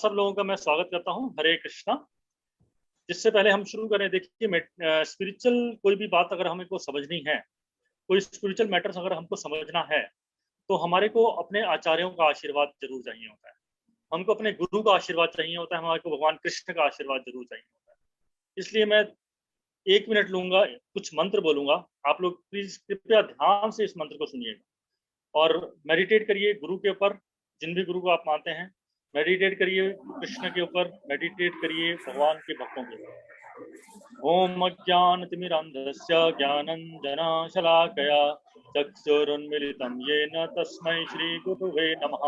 सब लोगों का मैं स्वागत करता हूं। हरे कृष्णा। जिससे पहले हम शुरू करें, देखिए स्पिरिचुअल कोई भी बात अगर हमें को समझनी है, कोई स्पिरिचुअल मैटर्स अगर हमको समझना है, तो हमारे को अपने आचार्यों का आशीर्वाद जरूर चाहिए होता है। हमको अपने गुरु का आशीर्वाद चाहिए होता है, हमारे को भगवान कृष्ण का आशीर्वाद जरूर चाहिए होता है। इसलिए मैं 1 मिनट लूंगा, कुछ मंत्र बोलूंगा। आप लोग प्लीज कृपया ध्यान से इस मंत्र को सुनिएगा और मेडिटेट करिए गुरु के ऊपर, जिन भी गुरु को आप मानते हैं। मेडिटेट करिए कृष्ण के ऊपर, मेडिटेट करिए भगवान के भक्तों के ऊपर। ओम अज्ञानतिमिरान्धस्य ज्ञानञ्जनशलाकया चक्षुरुन्मीलितं येन तस्मै श्रीगुरुवे नमः।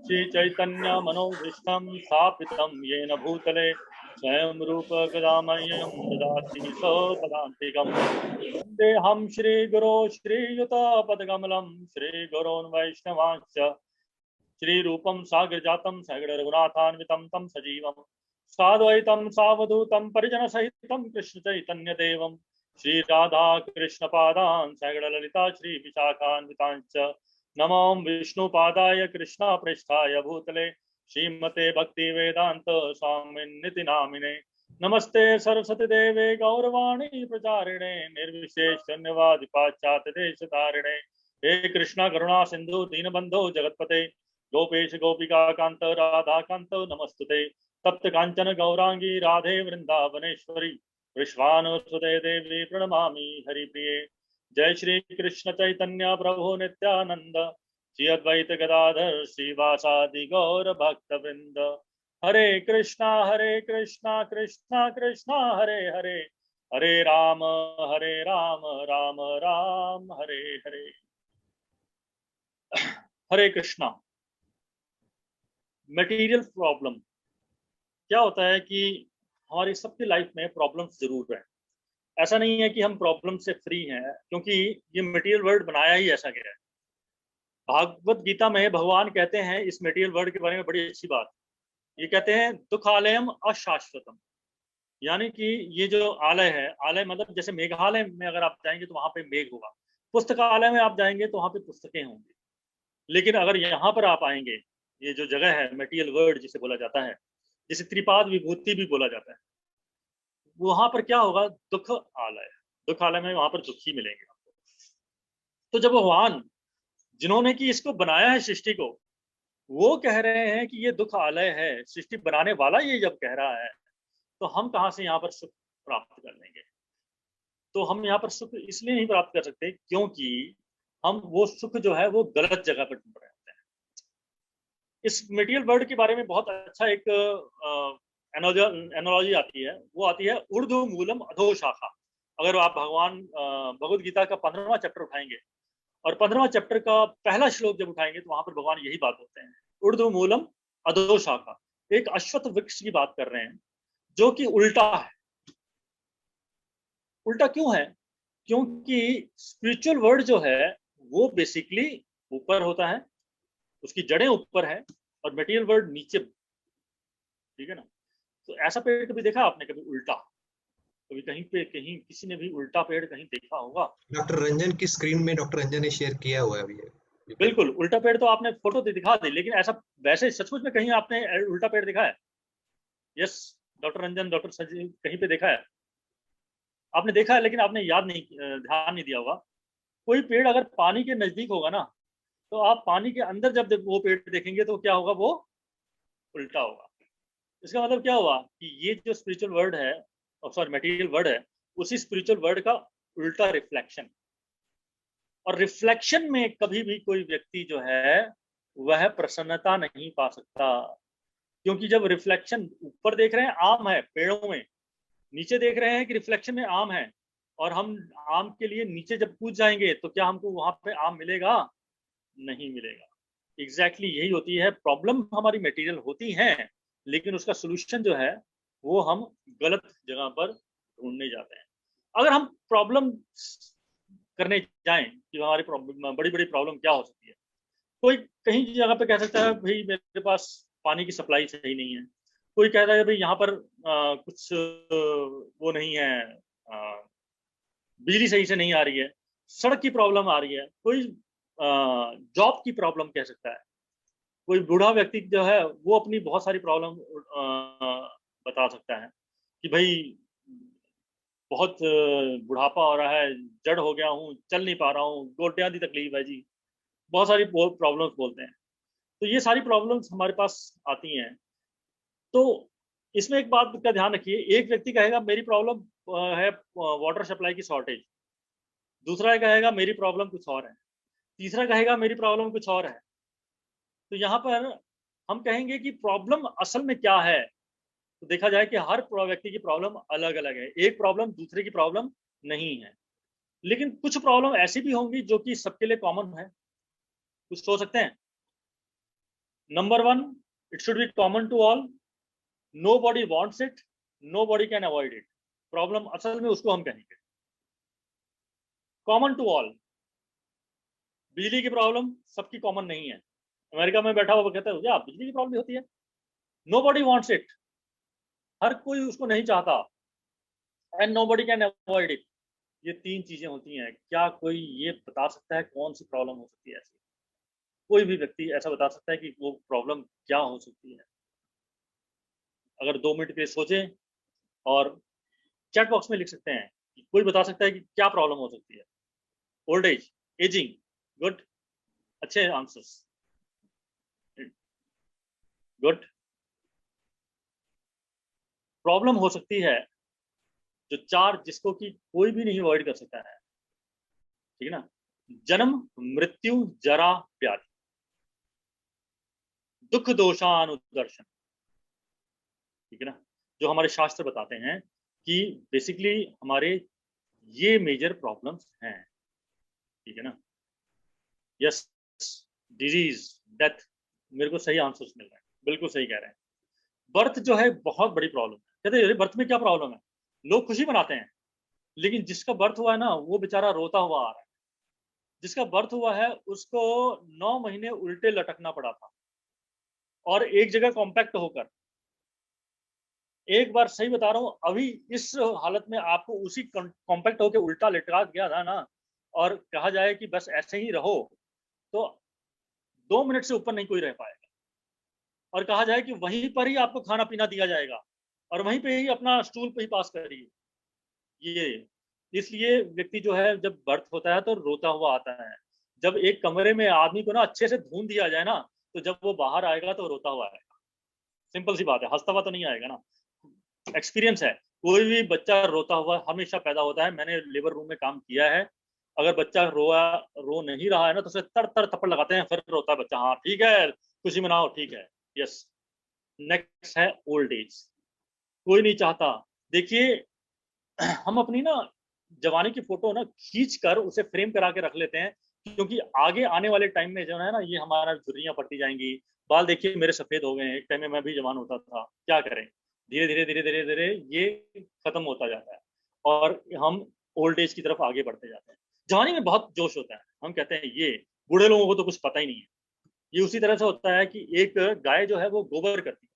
श्रीचैतन्यमनोभीष्टं स्थापितं येन भूतले स्वयं रूप कदा मह्यं ददाति स्वपदान्तिकम्। वन्देऽहं श्रीगुरो श्रीयुतपदकमलं श्रीगुरोन् वैष्णवांश्च श्रीरूपं साग्रजातं सगणरघुनाथान्वितं तं सजीवं साद्वैतं सावधूतं परिजनसहितं कृष्णचैतन्यदेवं श्रीराधा कृष्णपादान् सगणललिता श्रीविशाखान्वितांश्च नमो विष्णुपादाय कृष्णप्रेष्ठाय भूतले श्रीमते भक्तिवेदान्त स्वामिन्निति नामिने। नमस्ते सरस्वती देवे गौरवाणी प्रचारिणे निर्विशेष शून्यवादी पाश्चात्य देशतारिणे। हे कृष्णा करुणा सिंधु दीनबंधो जगतपते गोपेश गोपिका कांत राधा कांत नमस्तुते। तप्त कांचन गौरांगी राधे वृंदावनेश्वरी विश्वानुसुते देवी प्रणमामि हरिप्रिये। जय श्री कृष्ण चैतन्य प्रभु नित्यानंद श्री अद्वैत गदाधर श्रीवासादि गौर भक्त वृंद। हरे कृष्णा कृष्णा कृष्णा हरे हरे, हरे राम राम राम हरे हरे। हरे कृष्णा। मटेरियल प्रॉब्लम क्या होता है कि हमारी सबकी लाइफ में प्रॉब्लम्स जरूर है। ऐसा नहीं है कि हम प्रॉब्लम से फ्री हैं, क्योंकि ये मटेरियल वर्ल्ड बनाया ही ऐसा गया है। भागवत गीता में भगवान कहते हैं इस मटेरियल वर्ल्ड के बारे में बड़ी अच्छी बात। ये कहते हैं दुखालयम अशाश्वतम, यानी कि ये जो आलय है, आलय मतलब जैसे मेघालय में अगर आप जाएंगे तो वहां पे मेघ होगा, पुस्तकालय में आप जाएंगे तो वहां पे पुस्तकें होंगी। लेकिन अगर यहाँ पर आप आएंगे, ये जो जगह है मटेरियल वर्ल्ड जिसे बोला जाता है, जिसे त्रिपाद विभूति भी बोला जाता है, वहां पर क्या होगा? दुख आलय। दुख आलय में वहां पर दुख ही मिलेंगे आपको। तो जब भगवान जिन्होंने कि इसको बनाया है सृष्टि को, वो कह रहे हैं कि ये दुख आलय है, सृष्टि बनाने वाला ये जब कह रहा है, तो हम कहां से यहाँ पर सुख प्राप्त कर लेंगे? तो हम यहाँ पर सुख इसलिए नहीं प्राप्त कर सकते क्योंकि हम वो सुख जो है वो गलत जगह पर ढूंढ रहे होते हैं। इस मटेरियल वर्ल्ड के बारे में बहुत अच्छा एक एनोलॉजी आती है, वो आती है ऊर्ध्व मूलम अधो शाखा। अगर आप भगवान भगवद गीता का 15वां चैप्टर उठाएंगे और 15वां चैप्टर का पहला श्लोक जब उठाएंगे तो वहां पर भगवान यही बात होते हैं, ऊर्ध्व मूलम अधो शाखा। एक अश्वत्थ वृक्ष की बात कर रहे हैं जो कि उल्टा है। उल्टा क्यों है? क्योंकि स्पिरिचुअल वर्ल्ड जो है वो बेसिकली ऊपर होता है, उसकी जड़ें ऊपर है, और मटेरियल वर्ल्ड नीचे। ठीक है ना? तो ऐसा पेड़ कभी देखा आपने? कभी उल्टा, कभी कहीं पे कहीं किसी ने भी उल्टा पेड़ कहीं देखा होगा? डॉक्टर रंजन की स्क्रीन में डॉक्टर रंजन ने शेयर किया हुआ है अभी। बिल्कुल उल्टा पेड़ तो आपने फोटो दिखा दी, लेकिन ऐसा वैसे सचमुच में कहीं आपने उल्टा पेड़ देखा है? यस डॉक्टर रंजन, डॉक्टर सजीव, कहीं पे देखा है? आपने देखा है लेकिन आपने याद नहीं, ध्यान नहीं दिया होगा। कोई पेड़ अगर पानी के नजदीक होगा ना, तो आप पानी के अंदर जब वो पेड़ देखेंगे तो क्या होगा? वो उल्टा होगा। इसका मतलब क्या हुआ कि ये जो स्पिरिचुअल वर्ल्ड है, सॉरी मटेरियल वर्ल्ड है, उसी स्पिरिचुअल वर्ल्ड का उल्टा रिफ्लेक्शन। और रिफ्लेक्शन में कभी भी कोई व्यक्ति जो है वह प्रसन्नता नहीं पा सकता, क्योंकि जब रिफ्लेक्शन ऊपर देख रहे हैं आम है पेड़ों में, नीचे देख रहे हैं कि रिफ्लेक्शन में आम है, और हम आम के लिए नीचे जब कूद जाएंगे तो क्या हमको वहां पे आम मिलेगा? नहीं मिलेगा। एग्जैक्टली यही होती है प्रॉब्लम। हमारी मटेरियल होती हैं, लेकिन उसका सोल्यूशन जो है वो हम गलत जगह पर ढूंढने जाते हैं। अगर हम प्रॉब्लम करने जाएं कि हमारी प्रॉब्लम, बड़ी बड़ी प्रॉब्लम क्या हो सकती है, कोई कहीं जगह पे कह सकता है भाई मेरे पास पानी की सप्लाई सही नहीं है, कोई कहता है भाई यहाँ पर कुछ वो नहीं है, बिजली सही से नहीं आ रही है, सड़क की प्रॉब्लम आ रही है, कोई जॉब की प्रॉब्लम कह सकता है, कोई बूढ़ा व्यक्ति जो है वो अपनी बहुत सारी प्रॉब्लम बता सकता है कि भाई बहुत बुढ़ापा हो रहा है, जड़ हो गया हूँ, चल नहीं पा रहा हूँ, गोड्या दी तकलीफ है जी, बहुत सारी प्रॉब्लम्स बोलते हैं। तो ये सारी प्रॉब्लम्स हमारे पास आती हैं। तो इसमें एक बात का ध्यान रखिए, एक व्यक्ति कहेगा मेरी प्रॉब्लम है वाटर सप्लाई की शॉर्टेज, दूसरा कहेगा मेरी प्रॉब्लम कुछ और है, तीसरा कहेगा मेरी प्रॉब्लम कुछ और है। तो यहाँ पर हम कहेंगे कि प्रॉब्लम असल में क्या है, तो देखा जाए कि हर व्यक्ति की प्रॉब्लम अलग अलग है, एक प्रॉब्लम दूसरे की प्रॉब्लम नहीं है। लेकिन कुछ प्रॉब्लम ऐसी भी होंगी जो कि सबके लिए कॉमन है। कुछ सोच सकते हैं? Number 1, it should be common to all, nobody wants it, nobody can avoid it. Problem असल में उसको हम कहेंगे कॉमन टू ऑल। बिजली की प्रॉब्लम सबकी कॉमन नहीं है। अमेरिका में बैठा हुआ कहता है क्या बिजली की प्रॉब्लम होती है? नोबॉडी वांट्स इट, हर कोई उसको नहीं चाहता, and nobody can avoid it. ये 3 चीजें होती हैं। क्या कोई ये बता सकता है कौन सी प्रॉब्लम हो सकती है ऐसी? कोई भी व्यक्ति ऐसा बता सकता है कि वो प्रॉब्लम क्या हो सकती है? अगर 2 मिनट के लिए सोचें और चैट बॉक्स में लिख सकते हैं कि कोई बता सकता है कि क्या प्रॉब्लम हो सकती है? ओल्ड एज, एजिंग, गुड, अच्छे आंसर्स, गुड। प्रॉब्लम हो सकती है जो 4 जिसको कि कोई भी नहीं अवॉइड कर सकता है, ठीक है ना? जन्म, मृत्यु, जरा, व्याधि, दुख, दोषानुदर्शन, ठीक है ना? जो हमारे शास्त्र बताते हैं कि बेसिकली हमारे ये मेजर प्रॉब्लम्स हैं, ठीक है ना? यस, डिजीज, डेथ, मेरे को सही आंसर्स मिल रहे हैं, बिल्कुल सही कह रहे हैं। बर्थ जो है बहुत बड़ी प्रॉब्लम है। कहते हैं बर्थ में क्या प्रॉब्लम है? लोग खुशी मनाते हैं, लेकिन जिसका बर्थ हुआ है ना वो बेचारा रोता हुआ आ रहा है। जिसका बर्थ हुआ है उसको 9 महीने उल्टे लटकना पड़ा था और एक जगह कॉम्पैक्ट होकर। एक बार सही बता रहा हूँ, अभी इस हालत में आपको उसी कॉम्पैक्ट होकर उल्टा लटका गया था ना, और कहा जाए कि बस ऐसे ही रहो, तो 2 मिनट से ऊपर नहीं कोई रह पाएगा। और कहा जाए कि वहीं पर ही आपको खाना पीना दिया जाएगा और वहीं पे ही अपना स्टूल पे ही पास करिए। ये इसलिए व्यक्ति जो है जब बर्थ होता है तो रोता हुआ आता है। जब एक कमरे में आदमी को ना अच्छे से धून दिया जाए ना, तो जब वो बाहर आएगा तो रोता हुआ आएगा। सिंपल सी बात है, हंसता हुआ तो नहीं आएगा ना। एक्सपीरियंस है, कोई भी बच्चा रोता हुआ हमेशा पैदा होता है। मैंने लेबर रूम में काम किया है। अगर बच्चा रो नहीं रहा है ना तो उसे तर तर थप्पड़ लगाते हैं, फिर रोता है बच्चा। हाँ ठीक है, खुशी मनाओ, ठीक है। यस। नेक्स्ट है ओल्ड एज। कोई नहीं चाहता। देखिए, हम अपनी ना जवानी की फोटो ना खींच कर उसे फ्रेम करा के रख लेते हैं, क्योंकि आगे आने वाले टाइम में जो है ना, ये हमारा झुर्रियां पड़ती जाएंगी। बाल देखिए मेरे सफेद हो गए हैं, एक टाइम में मैं भी जवान होता था, क्या करें। धीरे धीरे धीरे धीरे धीरे ये खत्म होता जाता है और हम ओल्ड एज की तरफ आगे बढ़ते जाते हैं। जवानी में बहुत जोश होता है, हम कहते हैं ये बूढ़े लोगों को तो कुछ पता ही नहीं है। ये उसी तरह से होता है कि एक गाय जो है वो गोबर करती है,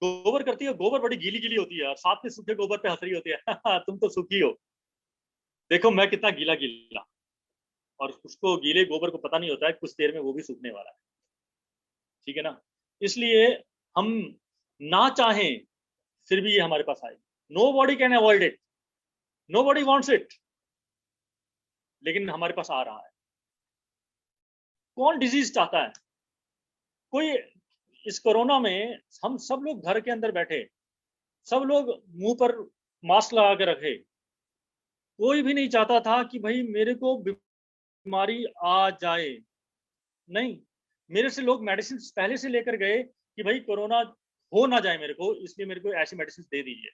गोबर करती है, गोबर बड़ी गीली गीली होती है और साथ में सूखे गोबर पे हंस रही होती है तुम तो सूखी हो, देखो मैं कितना गीला गीला। और उसको गीले गोबर को पता नहीं होता है कुछ देर में वो भी सूखने वाला है, ठीक है ना? इसलिए हम ना चाहें फिर भी ये हमारे पास आएगी। Nobody can avoid it, nobody wants it, लेकिन हमारे पास आ रहा है। कौन डिजीज चाहता है? कोई इस कोरोना में हम सब लोग घर के अंदर बैठे, सब लोग मुंह पर मास्क लगा के रखे। कोई भी नहीं चाहता था कि भाई मेरे को बीमारी आ जाए। नहीं, मेरे से लोग मेडिसिन पहले से लेकर गए कि भाई कोरोना हो ना जाए मेरे को, इसलिए मेरे को ऐसी मेडिसिन दे दीजिए।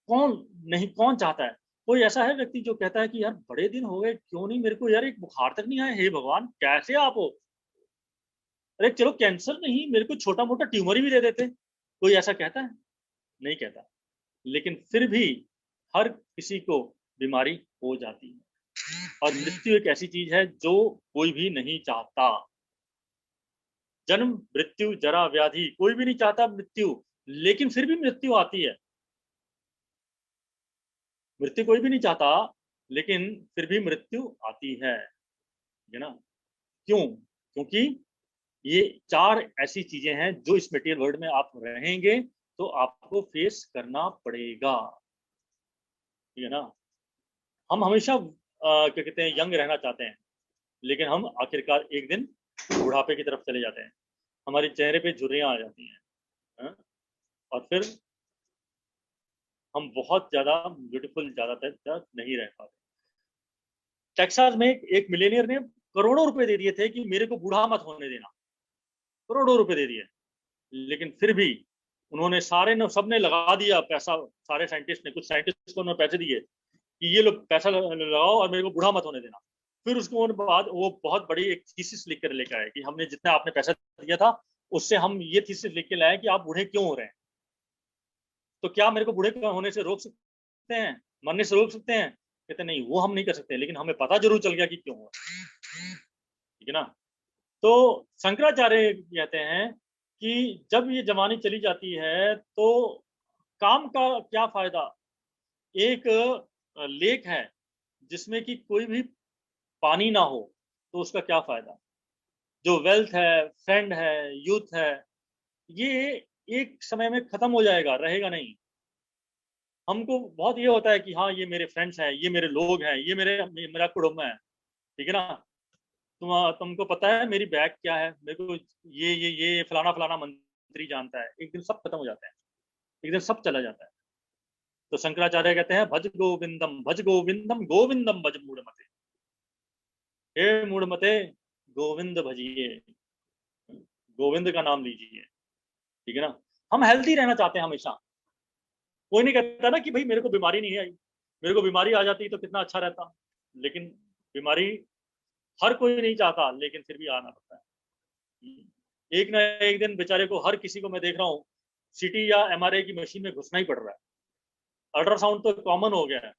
कौन नहीं, कौन चाहता है? कोई ऐसा है व्यक्ति जो कहता है कि यार बड़े दिन हो गए, क्यों नहीं मेरे को यार एक बुखार तक नहीं आया, हे भगवान कैसे आप हो? अरे चलो कैंसर नहीं, मेरे को छोटा मोटा ट्यूमर ही भी दे देते। कोई ऐसा कहता है? नहीं कहता। लेकिन फिर भी हर किसी को बीमारी हो जाती है और मृत्यु एक ऐसी चीज है जो कोई भी नहीं चाहता। जन्म, मृत्यु, जरा, व्याधि, कोई भी नहीं चाहता मृत्यु, लेकिन फिर भी मृत्यु आती है। मृत्यु कोई भी नहीं चाहता, लेकिन फिर भी मृत्यु आती है ना? क्यों? क्योंकि ये 4 ऐसी चीजें हैं जो इस मटेरियल वर्ल्ड में आप रहेंगे तो आपको फेस करना पड़ेगा, ठीक है ना। हम हमेशा क्या कहते हैं यंग रहना चाहते हैं, लेकिन हम आखिरकार एक दिन बुढ़ापे की तरफ चले जाते हैं, हमारे चेहरे पे झुर्रियां आ जाती हैं, हाँ? और फिर हम बहुत ज्यादा ब्यूटीफुल ज्यादातर तक नहीं रह पाते। टेक्सास में एक मिलेनियर ने करोड़ों रुपए दे दिए थे कि मेरे को बूढ़ा मत होने देना, करोड़ों रुपए दे दिए, लेकिन फिर भी उन्होंने सारे ने सबने लगा दिया पैसा, सारे साइंटिस्ट ने, कुछ साइंटिस्ट को उन्होंने पैसे दिए कि ये लोग पैसा लगाओ और मेरे को बूढ़ा मत होने देना। फिर उसको बाद वो बहुत बड़ी एक थीसिस लिख कर लेकर आए कि हमने जितना आपने पैसा दिया था उससे हम ये थीसिस लिख के लाए कि आप बूढ़े क्यों हो रहे हैं, तो क्या मेरे को बूढ़े होने से रोक सकते हैं, मरने से रोक सकते हैं? कहते नहीं, वो हम नहीं कर सकते, लेकिन हमें पता जरूर चल गया कि क्यों हुआ, ठीक है ना। तो शंकराचार्य कहते हैं कि जब ये जवानी चली जाती है तो काम का क्या फायदा। एक लेक है जिसमें कि कोई भी पानी ना हो तो उसका क्या फायदा। जो वेल्थ है, फ्रेंड है, यूथ है, ये एक समय में खत्म हो जाएगा, रहेगा नहीं। हमको बहुत ये होता है कि हाँ ये मेरे फ्रेंड्स हैं, ये मेरे लोग हैं, ये मेरा कुटुंब है, ठीक है ना। तुमको पता है मेरी बैग क्या है, मेरे को ये फलाना फलाना मंत्री जानता है। एक दिन सब खत्म हो जाता है, एक दिन सब चला जाता है। तो शंकराचार्य कहते हैं भज गोविंदम भज गोविंदम गोविंदम भज मूढ़मते, हे मूढ़मते गोविंद भजिए, गोविंद का नाम लीजिए, ठीक है ना। हम हेल्थी रहना चाहते हैं हमेशा। कोई नहीं कहता ना कि भाई मेरे को बीमारी नहीं आई, मेरे को बीमारी आ जाती तो कितना अच्छा रहता, लेकिन बीमारी हर कोई नहीं चाहता, लेकिन फिर भी आना पड़ता है। एक ना एक दिन बेचारे को, हर किसी को मैं देख रहा हूँ सीटी या एमआरआई की मशीन में घुसना ही पड़ रहा है। अल्ट्रासाउंड तो कॉमन हो गया है,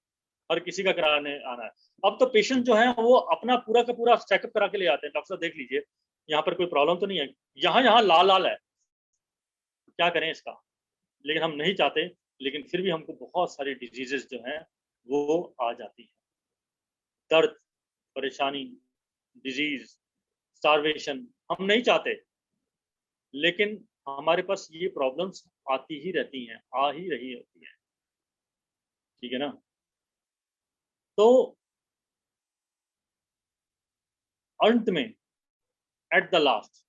हर किसी का कराने आना है। अब तो पेशेंट जो है वो अपना पूरा का पूरा चेकअप करा के ले आते हैं, डॉक्टर साहब देख लीजिए यहाँ पर कोई प्रॉब्लम तो नहीं है, यहाँ यहाँ लाल लाल है, क्या करें इसका। लेकिन हम नहीं चाहते, लेकिन फिर भी हमको बहुत सारी डिजीजेस जो हैं वो आ जाती है। दर्द, परेशानी, डिजीज, स्टारवेशन, हम नहीं चाहते, लेकिन हमारे पास ये प्रॉब्लम्स आती ही रहती हैं, आ ही रही होती है, ठीक है ना। तो अंत में एट द लास्ट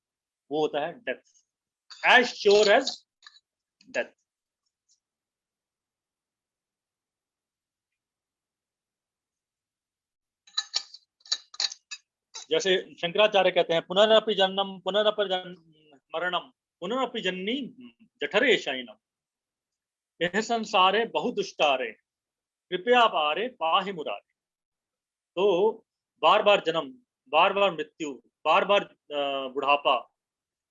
वो होता है death, as sure as death. जैसे शंकराचार्य कहते हैं पुनरपि जन्म पुनरपि मरणम पुनरपि जननी जठरे शयनम, यह संसारे बहु दुष्टारे कृपया पारे पाहि मुरारे। तो बार बार जन्म, बार बार मृत्यु, बार बार बुढ़ापा,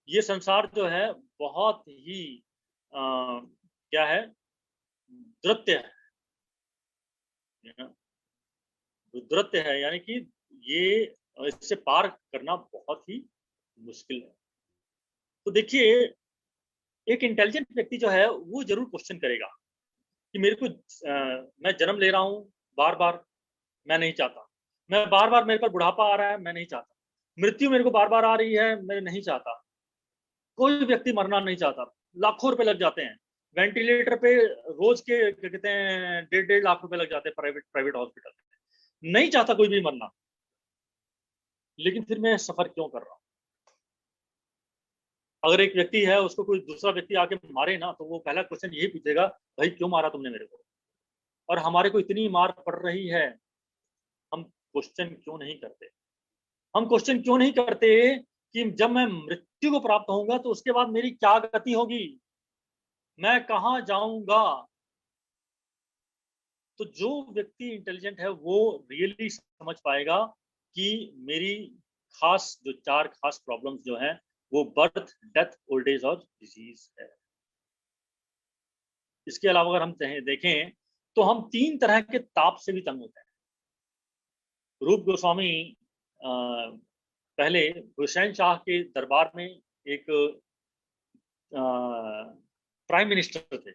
ये संसार जो है बहुत ही क्या है, दुरत्य है, दुरत्य है, यानी कि ये इससे पार करना बहुत ही मुश्किल है। तो देखिए एक इंटेलिजेंट व्यक्ति जो है वो जरूर क्वेश्चन करेगा कि मेरे को मैं जन्म ले रहा हूँ बार बार, मैं नहीं चाहता। मैं बार बार, मेरे पर बुढ़ापा आ रहा है, मैं नहीं चाहता। मृत्यु मेरे को बार बार आ रही है, मैं नहीं चाहता। कोई व्यक्ति मरना नहीं चाहता। लाखों रुपए लग जाते हैं वेंटिलेटर पे, रोज के क्या कहते हैं 1.5 लाख रुपए लग जाते हैं प्राइवेट हॉस्पिटल में। नहीं चाहता कोई भी मरना, लेकिन फिर मैं सफर क्यों कर रहा हूँ। अगर एक व्यक्ति है उसको कोई दूसरा व्यक्ति आके मारे ना, तो वो पहला क्वेश्चन यही पूछेगा, भाई क्यों मारा तुमने मेरे को। और हमारे को इतनी मार पड़ रही है, हम क्वेश्चन क्यों नहीं करते। हम क्वेश्चन क्यों नहीं करते कि जब मैं मृत्यु को प्राप्त होऊंगा तो उसके बाद मेरी क्या गति होगी, मैं कहां जाऊंगा। तो जो व्यक्ति इंटेलिजेंट है वो रियली समझ पाएगा कि मेरी खास जो 4 खास प्रॉब्लम्स जो हैं वो बर्थ, डेथ, ओल्ड एज और डिजीज है। इसके अलावा अगर हम देखें तो हम 3 तरह के ताप से भी तंग होते हैं। रूप गोस्वामी पहले हुसैन शाह के दरबार में एक प्राइम मिनिस्टर थे,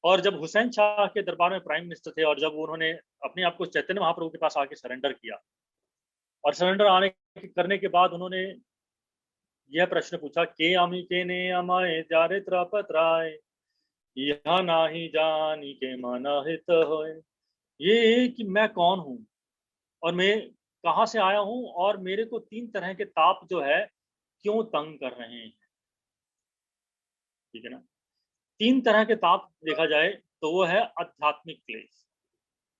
और जब हुसैन शाह के दरबार में प्राइम मिनिस्टर थे और जब उन्होंने अपने आप को चैतन्य महाप्रभु के पास आके सरेंडर किया, और सरेंडर करने के बाद उन्होंने यह प्रश्न पूछा, के आमी के ने अमाए चारित्र पत्राए, यह नाही जानी के माना हित होए। ये कि मैं कौन हूं और मैं कहां से आया हूं और मेरे को 3 तरह के ताप जो है क्यों तंग कर रहे हैं। ठीक है ना। 3 तरह के ताप देखा जाए तो वो है आध्यात्मिक क्लेश।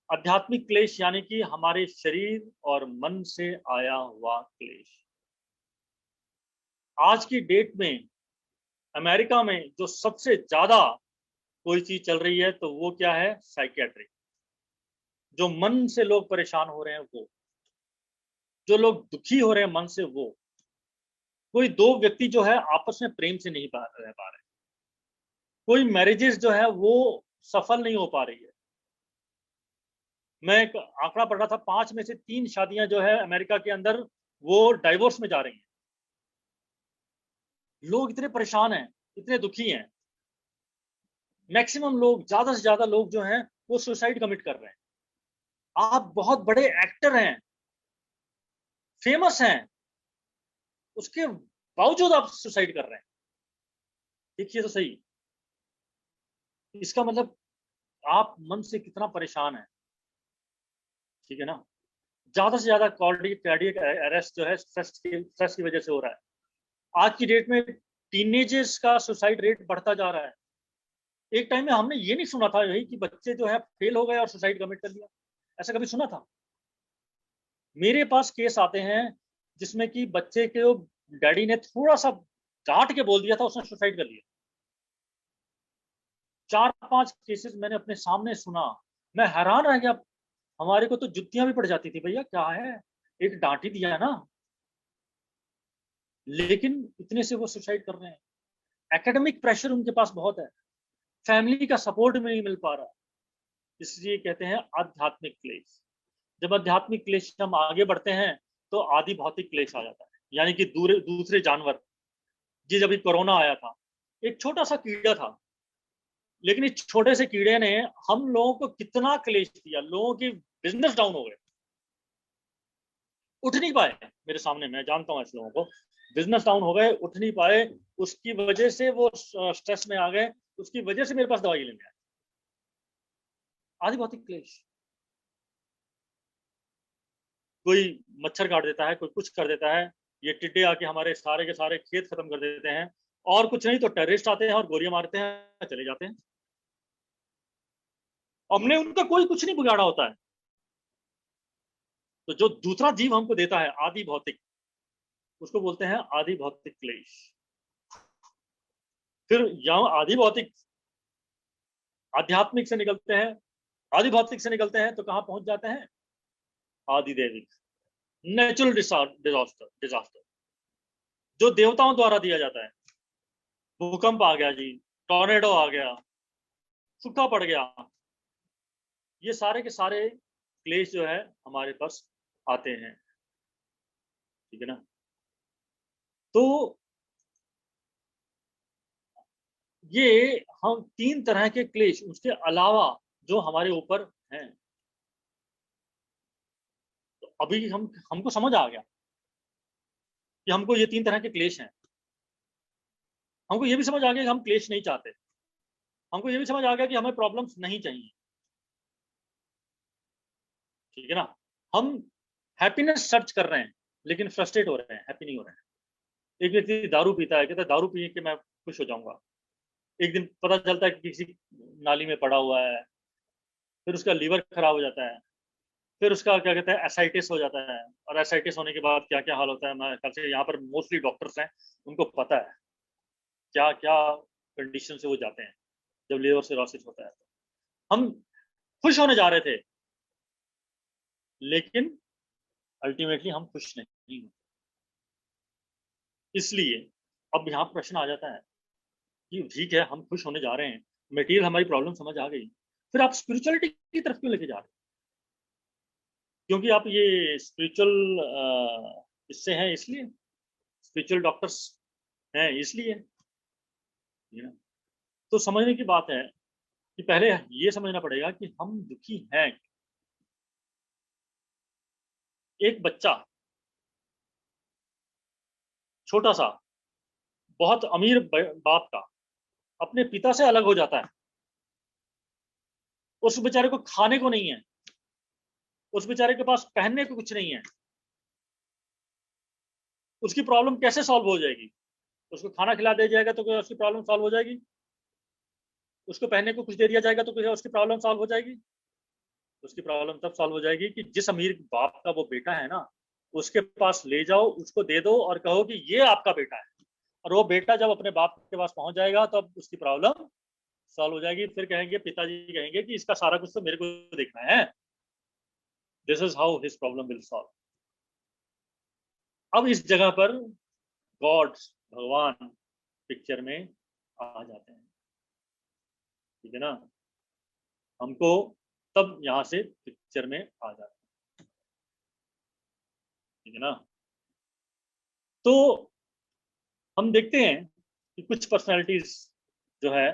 आध्यात्मिक क्लेश यानी कि हमारे शरीर और मन से आया हुआ क्लेश। आज की डेट में अमेरिका में जो सबसे ज्यादा कोई चीज चल रही है तो वो क्या है, साइकियाट्री। जो मन से लोग परेशान हो रहे हैं वो, जो लोग दुखी हो रहे हैं मन से वो, कोई 2 व्यक्ति जो है आपस में प्रेम से नहीं रह पा रहे, कोई मैरिजेस जो है वो सफल नहीं हो पा रही है। मैं एक आंकड़ा पढ़ रहा था, 5 में से 3 शादियां जो है अमेरिका के अंदर वो डाइवोर्स में जा रही हैं। लोग इतने परेशान हैं, इतने दुखी हैं। मैक्सिमम लोग, ज्यादा से ज्यादा लोग जो हैं वो सुसाइड कमिट कर रहे हैं। आप बहुत बड़े एक्टर हैं, फेमस हैं, उसके बावजूद आप सुसाइड कर रहे हैं। देखिए तो सही, इसका मतलब आप मन से कितना परेशान है। ठीक है ना। ज्यादा से ज्यादा कार्डियक अरेस्ट जो है स्ट्रेस की वजह से हो रहा है। आज की डेट में टीनेजर्स का सुसाइड रेट बढ़ता जा रहा है। एक टाइम में हमने ये नहीं सुना था यही कि बच्चे जो है फेल हो गए और सुसाइड कमिट कर लिया, ऐसा कभी सुना था? मेरे पास केस आते हैं जिसमें कि बच्चे के डैडी ने थोड़ा सा डांट के बोल दिया था, उसने सुसाइड कर लिया। 4-5 केसेस मैंने अपने सामने सुना, मैं हैरान रह गया। हमारे को तो जुत्तियां भी पड़ जाती थी, भैया क्या है, एक डांट ही दिया है ना, लेकिन इतने से वो सुसाइड कर रहे हैं। एकेडमिक प्रेशर उनके पास बहुत है, फैमिली का सपोर्ट में नहीं मिल पा रहा, इसलिए कहते हैं आध्यात्मिक क्लेश। जब आध्यात्मिक क्लेश हम आगे बढ़ते हैं तो आदि भौतिक क्लेश आ जाता है, यानी कि दूसरे जानवर। जी, जब कोरोना आया था, एक छोटा सा कीड़ा था, लेकिन इस छोटे से कीड़े ने हम लोगों को कितना क्लेश दिया, लोगों की बिजनेस डाउन हो गए, उठ नहीं पाए। मेरे सामने, मैं जानता हूं ऐसे लोगों को, बिजनेस डाउन हो गए, उठ नहीं पाए, उसकी वजह से वो स्ट्रेस में आ गए, उसकी वजह से मेरे पास दवाई लेने आए। आदि भौतिक क्लेश। कोई मच्छर काट देता है, कोई कुछ कर देता है, ये टिड्डे आके हमारे सारे के सारे खेत खत्म कर देते हैं, और कुछ नहीं तो टेररिस्ट आते हैं और गोलियां मारते हैं, चले जाते हैं। हमने उनका कोई कुछ नहीं बिगाड़ा होता है। तो जो दूसरा जीव हमको देता है आदि भौतिक, उसको बोलते हैं आदि भौतिक क्लेश। फिर यहाँ आदि भौतिक आध्यात्मिक से निकलते हैं, आदि भौतिक से निकलते हैं तो कहां पहुंच जाते हैं, आदि दैविक, नेचुरल डिजास्टर जो देवताओं द्वारा दिया जाता है। भूकंप आ गया जी, टॉर्नेडो आ गया, सूखा पड़ गया, ये सारे के सारे क्लेश जो है हमारे पास आते हैं। ठीक है ना। तो ये हम 3 तरह के क्लेश, उसके अलावा जो हमारे ऊपर हैं, तो अभी हमको समझ आ गया कि हमको ये 3 तरह के क्लेश हैं। हमको ये भी समझ आ गया कि हम क्लेश नहीं चाहते, हमको ये भी समझ आ गया कि हमें प्रॉब्लम्स नहीं चाहिए। ठीक है ना। हम हैप्पीनेस सर्च कर रहे हैं लेकिन फ्रस्ट्रेट हो रहे हैं, हैप्पी नहीं हो रहे हैं। एक व्यक्ति दारू पीता है, कहता है दारू पी के मैं खुश हो जाऊंगा, एक दिन पता चलता है कि किसी नाली में पड़ा हुआ है, फिर उसका लीवर खराब हो जाता है, फिर उसका क्या कहते हैं एसाइटिस हो जाता है, और एसाइटिस होने के बाद क्या क्या हाल होता है, मैं कल से यहाँ पर मोस्टली डॉक्टर्स हैं, उनको पता है क्या क्या कंडीशन से वो जाते हैं जब लीवर सिरोसिस होता है। हम खुश होने जा रहे थे लेकिन अल्टीमेटली हम खुश नहीं होते। इसलिए अब यहाँ प्रश्न आ जाता है कि ठीक है हम खुश होने जा रहे हैं, मटेरियल हमारी प्रॉब्लम समझ आ गई, फिर आप स्पिरिचुअलिटी की तरफ क्यों लेके जा रहे हैं? क्योंकि आप ये स्पिरिचुअल इससे हैं इसलिए, स्पिरिचुअल डॉक्टर्स हैं इसलिए, you know? तो समझने की बात है कि पहले ये समझना पड़ेगा कि हम दुखी हैं। एक बच्चा छोटा सा बहुत अमीर बाप का अपने पिता से अलग हो जाता है, उस बेचारे को खाने को नहीं है, उस बेचारे के पास पहनने को कुछ नहीं है, उसकी प्रॉब्लम कैसे सॉल्व हो जाएगी? उसको खाना खिला दिया जाएगा तो क्या उसकी प्रॉब्लम सॉल्व हो जाएगी? उसको पहनने को कुछ दे दिया जाएगा तो क्या उसकी प्रॉब्लम सॉल्व हो जाएगी? उसकी प्रॉब्लम तब सॉल्व हो जाएगी कि जिस अमीर बाप का वो बेटा है ना, उसके पास ले जाओ, उसको दे दो और कहो कि ये आपका बेटा है। और वो बेटा जब अपने बाप के पास पहुंच जाएगा तब उसकी प्रॉब्लम सॉल्व हो जाएगी। फिर कहेंगे, पिताजी कहेंगे कि इसका सारा कुछ तो मेरे को देखना है। This is how his problem will solve. अब इस जगह पर गॉड, भगवान पिक्चर में आ जाते हैं, ठीक है ना। हमको तब यहां से पिक्चर में आ जाते हैं, ठीक है ना। तो हम देखते हैं कि कुछ पर्सनालिटीज जो है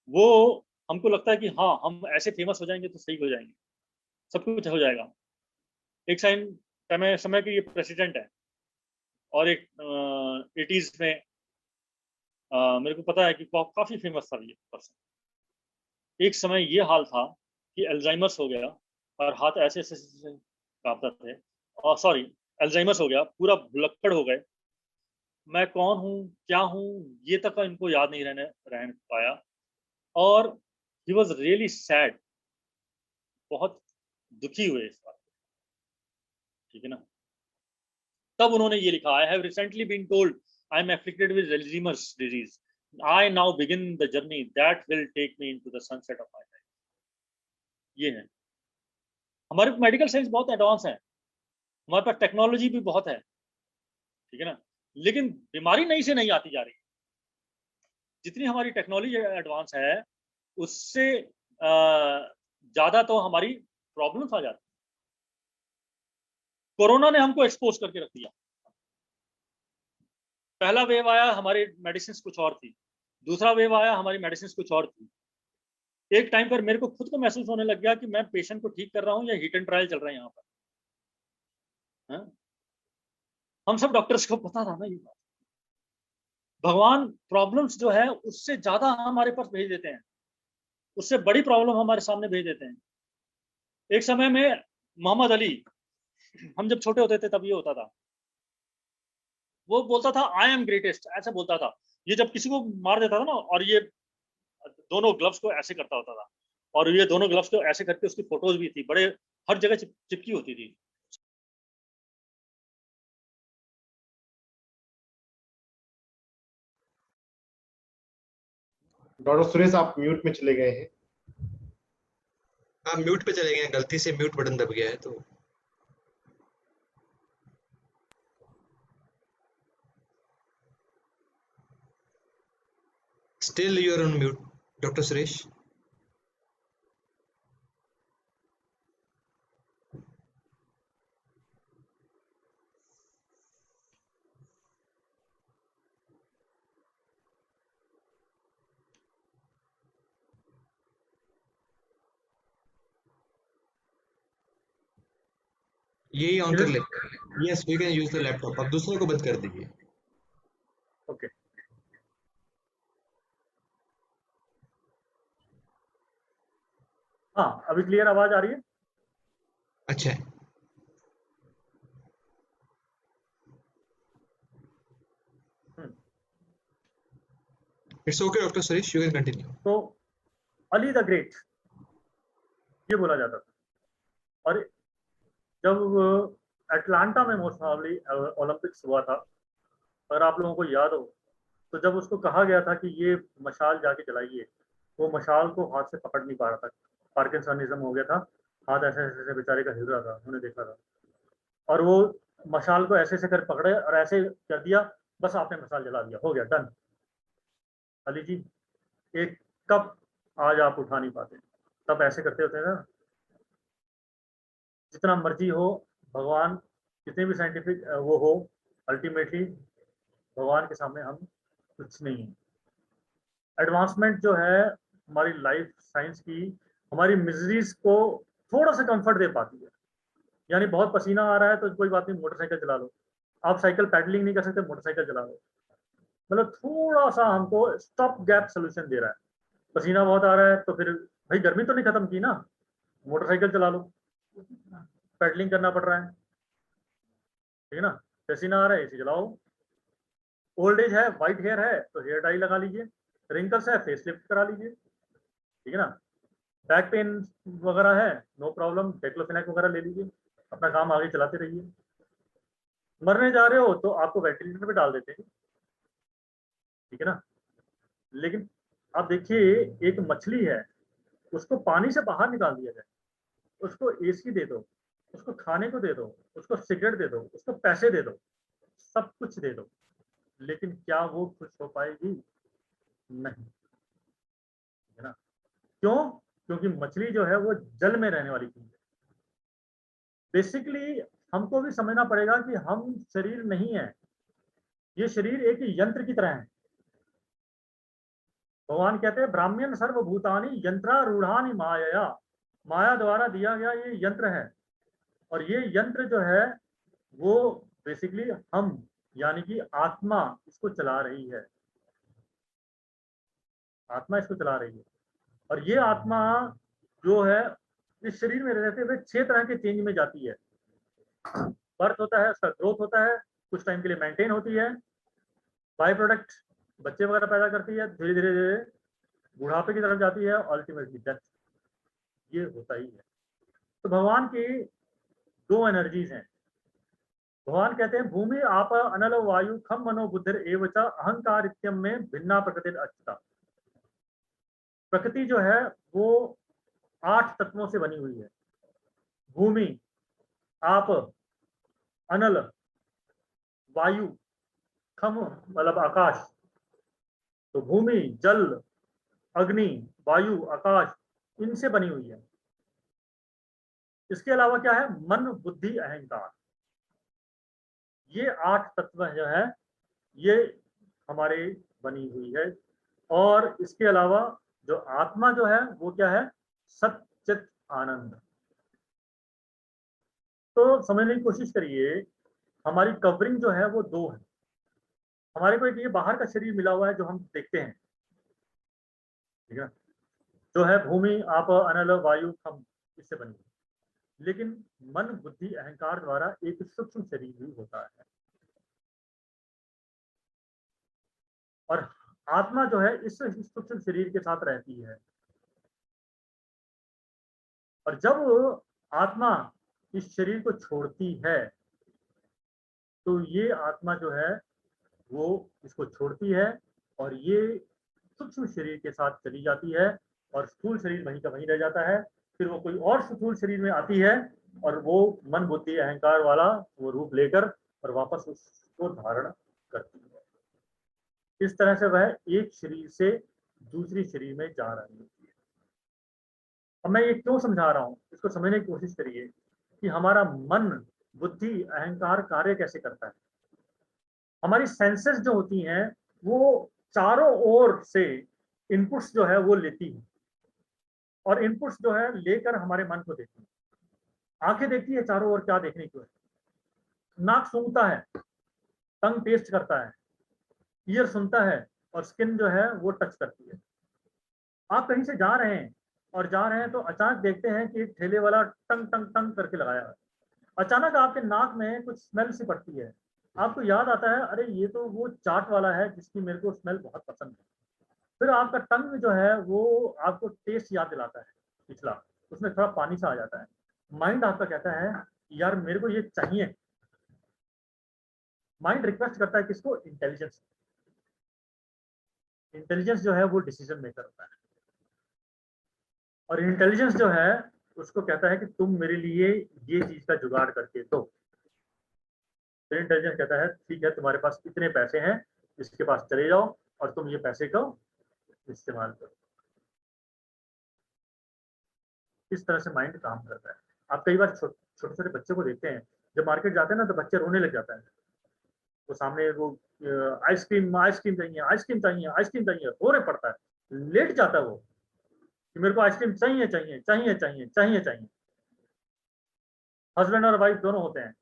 वो, हमको लगता है कि हाँ हम ऐसे फेमस हो जाएंगे तो सही हो जाएंगे, सब कुछ हो जाएगा। एक समय के ये प्रेसिडेंट है और एक 80s में मेरे को पता है कि काफी फेमस था ये पर्सन। एक समय ये हाल था कि अल्जाइमर्स हो गया और हाथ ऐसे ऐसे ऐसे कांपते थे, और सॉरी, अल्जाइमर्स हो गया, पूरा भुलक्कड़ हो गए। मैं कौन हूँ, क्या हूँ, ये तक इनको याद नहीं रह पाया। और ही वॉज रियली सैड, बहुत दुखी हुए इस बात, ठीक है ना। तब उन्होंने ये लिखा, I have recently been told I am afflicted with Alzheimer's disease, I now begin the journey that will take me into the sunset of my life. ये है, हमारे मेडिकल साइंस बहुत एडवांस है, हमारे पास टेक्नोलॉजी भी बहुत है, ठीक है ना, लेकिन बीमारी नई से नहीं आती जा रही। जितनी हमारी टेक्नोलॉजी एडवांस है उससे ज्यादा तो हमारी प्रॉब्लम्स आ जाती। कोरोना ने हमको एक्सपोज करके रख दिया। पहला वेव आया, हमारी मेडिसिन कुछ और थी, दूसरा वेव आया, हमारी मेडिसिन कुछ और थी। एक टाइम पर मेरे को खुद को महसूस होने लग गया कि मैं पेशेंट को ठीक कर रहा हूँ या हिट एंड ट्रायल चल रहा है यहाँ पर। हाँ? हम सब डॉक्टर्स को पता था ना ये बात। भगवान प्रॉब्लम्स जो है उससे ज्यादा हमारे पास भेज देते हैं, उससे बड़ी प्रॉब्लम हमारे सामने भेज देते हैं। एक समय में मोहम्मद अली, हम जब छोटे होते थे तब ये होता था, वो बोलता था आई एम ग्रेटेस्ट, ऐसे बोलता था। ये जब किसी को मार देता था ना, और ये दोनों ग्लव्स को ऐसे करता होता था, और ये दोनों ग्लव्स को ऐसे करके उसकी फोटोज भी थी, बड़े हर जगह चिपकी होती थी। डॉक्टर सुरेश, आप म्यूट में चले गए हैं। हाँ, म्यूट पे चले गए, गलती से म्यूट बटन दब गया है तो। Still you are on mute, doctor Suresh. यही ऑन कर ले। Yes, we can use the laptop. अब दूसरे को बंद कर दीजिए। ओके, हाँ अभी क्लियर आवाज आ रही है? अच्छा है। It's okay doctor Suresh, you can continue. तो अली द ग्रेट ये बोला जाता था। और जब अटलांटा में मोस्ट प्रोबेबली ओलंपिक्स हुआ था, अगर आप लोगों को याद हो, तो जब उसको कहा गया था कि ये मशाल जाके जलाइए, वो मशाल को हाथ से पकड़ नहीं पा रहा था, पार्किंसनिज्म हो गया था, हाथ ऐसे ऐसे ऐसे बेचारे का हिल रहा था, उन्होंने देखा था। और वो मशाल को ऐसे ऐसे कर पकड़े और ऐसे कर दिया, बस आपने मशाल जला दिया, हो गया, डन। अली जी, एक कप आज आप उठा नहीं पाते, तब ऐसे करते होते ना। जितना मर्जी हो, भगवान जितने भी साइंटिफिक वो हो, अल्टीमेटली भगवान के सामने हम कुछ नहीं है। एडवांसमेंट जो है हमारी लाइफ साइंस की, हमारी मिजरीज को थोड़ा सा कंफर्ट दे पाती है। यानी बहुत पसीना आ रहा है तो कोई बात नहीं, मोटरसाइकिल चला लो। आप साइकिल पैडलिंग नहीं कर सकते, मोटरसाइकिल चला लो। मतलब थोड़ा सा हमको स्टॉप गैप सोल्यूशन दे रहा है। पसीना बहुत आ रहा है तो फिर भाई गर्मी तो नहीं खत्म की ना, मोटरसाइकिल चला लो, पेडलिंग करना पड़ रहा है, ठीक है ना। पसीना आ रहा है, एसी चलाओ। ओल्ड एज है, व्हाइट हेयर है तो हेयर डाई लगा लीजिए, रिंकल्स है फेसलिफ्ट करा लीजिए, ठीक है ना। बैक पेन वगैरह है, नो प्रॉब्लम, टेक्लोफेनेक वगैरह ले लीजिए, अपना काम आगे चलाते रहिए। मरने जा रहे हो तो आपको वेंटिलेटर पे डाल देते हैं, ठीक है ना। लेकिन आप देखिए, एक मछली है, उसको पानी से बाहर निकाल दिया जाए, उसको एसी दे दो, उसको खाने को दे दो, उसको सिगरेट दे दो, उसको पैसे दे दो, सब कुछ दे दो, लेकिन क्या वो खुश हो पाएगी? नहीं, है ना। क्यों? क्योंकि मछली जो है वो जल में रहने वाली चीज है। बेसिकली हमको भी समझना पड़ेगा कि हम शरीर नहीं है, ये शरीर एक यंत्र की तरह है। भगवान कहते हैं ब्राह्मण सर्वभूतानि यंत्रारूढ़ानि माया, माया द्वारा दिया गया ये यंत्र है। और ये यंत्र जो है वो बेसिकली हम यानी कि आत्मा इसको चला रही है, आत्मा इसको चला रही है। और ये आत्मा जो है इस शरीर में रहते हुए 6 तरह के चेंज में जाती है। बर्थ होता है, उसका ग्रोथ होता है, कुछ टाइम के लिए मेंटेन होती है, बाय प्रोडक्ट बच्चे वगैरह पैदा करती है, धीरे धीरे धीरे बुढ़ापे की तरफ जाती है, अल्टीमेटली डेथ। ये होता ही है। तो भगवान की 2 एनर्जीज हैं। भगवान कहते हैं भूमि आप अनल वायु खम मनो बुद्धिर एवच अहंकार इत्यम में भिन्ना प्रकृति अच्युता। प्रकृति जो है वो 8 तत्वों से बनी हुई है। भूमि, आप, अनल, वायु, खम मतलब आकाश। तो भूमि, जल, अग्नि, वायु, आकाश, इनसे बनी हुई है। इसके अलावा क्या है? मन, बुद्धि, अहंकार। ये 8 तत्व जो है ये हमारे बनी हुई है। और इसके अलावा जो आत्मा जो है वो क्या है? सच्चित आनंद। तो समझने की कोशिश करिए, हमारी कवरिंग जो है वो 2 है। हमारे को एक ये बाहर का शरीर मिला हुआ है जो हम देखते हैं, ठीक है, जो है भूमि, आप, अनल, वायु, खम, इससे बनी हुई। लेकिन मन, बुद्धि, अहंकार द्वारा एक सूक्ष्म शरीर भी होता है। और आत्मा जो है इस सूक्ष्म शरीर के साथ रहती है। और जब आत्मा इस शरीर को छोड़ती है तो ये आत्मा जो है वो इसको छोड़ती है और ये सूक्ष्म शरीर के साथ चली जाती है और स्थूल शरीर वहीं का वहीं रह जाता है। फिर वो कोई और स्थूल शरीर में आती है और वो मन, बुद्धि, अहंकार वाला वो रूप लेकर और वापस उसको धारण करती है। इस तरह से वह एक शरीर से दूसरी शरीर में जा रही होती है। अब मैं ये क्यों समझा रहा हूँ, इसको समझने की कोशिश करिए कि हमारा मन, बुद्धि, अहंकार कार्य कैसे करता है। हमारी सेंसेस जो होती हैं वो चारों ओर से इनपुट्स जो है वो लेती है और इनपुट्स जो है लेकर हमारे मन को देती है। आंखें देखती है चारों ओर क्या देखने को है, नाक सूंघता है, टंग टेस्ट करता है, ईयर सुनता है और स्किन जो है वो टच करती है। आप कहीं से जा रहे हैं और जा रहे हैं तो अचानक देखते हैं कि एक ठेले वाला टंग टंग टंग करके लगाया है। अचानक आपके नाक में कुछ स्मेल सी पड़ती है, आपको याद आता है अरे ये तो वो चाट वाला है जिसकी मेरे को स्मेल बहुत पसंद है। फिर आपका टंग जो है वो आपको टेस्ट याद दिलाता है पिछला, उसमें थोड़ा पानी सा आ जाता है। माइंड आपका कहता है यार मेरे को ये चाहिए। माइंड रिक्वेस्ट करता है किसको? इंटेलिजेंस। इंटेलिजेंस जो है वो डिसीजन मेकर होता है और इंटेलिजेंस जो है उसको कहता है कि तुम मेरे लिए ये चीज का जुगाड़ करके दो। फिर इंटेलिजेंस कहता है ठीक है तुम्हारे पास इतने पैसे हैं, इसके पास चले जाओ और तुम ये पैसे को इस्तेमाल करो। इस तरह से माइंड काम करता है। आप कई बार छोटे छोटे बच्चे को देखते हैं, जब मार्केट जाते हैं ना तो बच्चे रोने लग जाता है। वो सामने वो आइसक्रीम आइसक्रीम चाहिए, आइसक्रीम चाहिए, आइसक्रीम चाहिए, रोने पड़ता है, लेट जाता है वो कि मेरे को आइसक्रीम चाहिए चाहिए चाहिए चाहिए चाहिए चाहिए। हस्बैंड और वाइफ दोनों होते हैं।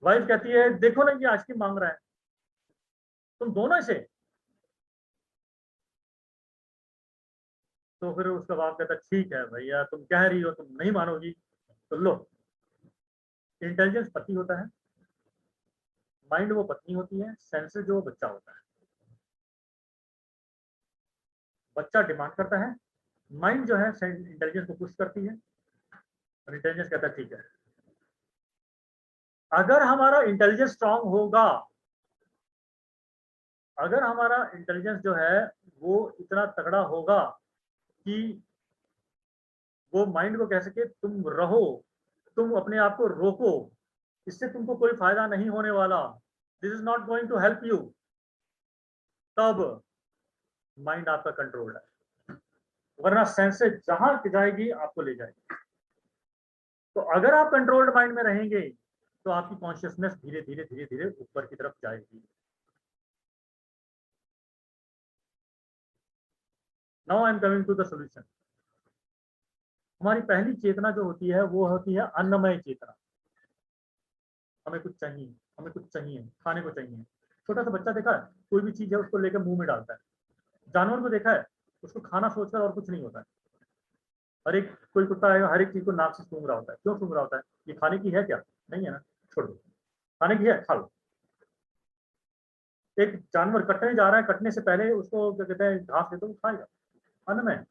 वाइफ कहती है देखो ना ये आइसक्रीम मांग रहा है, तुम दो ना इसे, तो फिर उसका बाप कहता ठीक है भैया, तुम कह रही हो, तुम नहीं मानोगी तो लो। इंटेलिजेंस पति होता है, माइंड वो पत्नी होती है, सेंसेस जो बच्चा होता है। बच्चा डिमांड करता है, माइंड जो है इंटेलिजेंस को पुश करती है, और इंटेलिजेंस कहता है ठीक है। अगर हमारा इंटेलिजेंस स्ट्रांग होगा, अगर हमारा इंटेलिजेंस जो है वो इतना तगड़ा होगा कि वो माइंड को कह सके तुम रहो, तुम अपने आप को रोको, इससे तुमको कोई फायदा नहीं होने वाला, this is not going to help you, तब माइंड आपका कंट्रोल है। वरना सेंसेस जहां जाएगी आपको ले जाएगी। तो अगर आप कंट्रोल्ड माइंड में रहेंगे तो आपकी कॉन्शियसनेस धीरे धीरे धीरे धीरे ऊपर की तरफ जाएगी। Now I am coming to the solution. हमारी पहली चेतना जो होती है वो होती है अन्नमय चेतना। हमें कुछ चाहिए, हमें कुछ चाहिए, खाने को चाहिए। छोटा सा बच्चा देखा है, कोई भी चीज है उसको लेकर मुंह में डालता है। जानवर को देखा है, उसको खाना सोचकर और कुछ नहीं होता है। हर एक कोई कुत्ता है, हर एक चीज को नाक से सूंघ रहा होता है। क्यों सूंघ रहा होता है? ये खाने की है क्या? नहीं है ना, छोड़ दो। खाने की है, खा लो। एक जानवर कटने जा रहा है, कटने से पहले उसको क्या कहते हैं, घास दे दो, वो खाएगा। अन्न में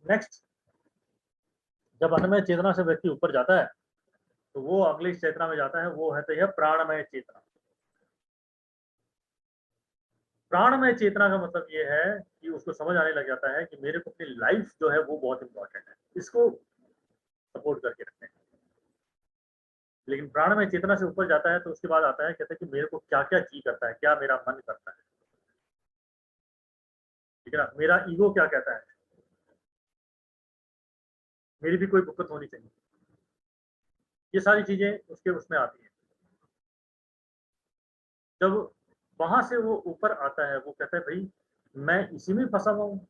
नेक्स्ट, जब अन्नमय चेतना से व्यक्ति ऊपर जाता है तो वो अगली चेतना में जाता है, वो है तो यह प्राणमय चेतना। प्राणमय चेतना का मतलब ये है कि उसको समझ आने लग जाता है कि मेरे को अपनी लाइफ जो है वो बहुत इंपॉर्टेंट है, इसको सपोर्ट करके रखते हैं। लेकिन प्राणमय चेतना से ऊपर जाता है तो उसके बाद आता है, कहता है कि मेरे को क्या क्या जी करता है, क्या मेरा मन करता है, ठीक है ना, मेरा ईगो क्या कहता है, मेरी भी कोई बुकत होनी चाहिए। ये सारी चीजें उसके उसमें आती हैं। जब वहां से वो ऊपर आता है, वो कहता है भाई मैं इसी में फंसा हुआ हूँ,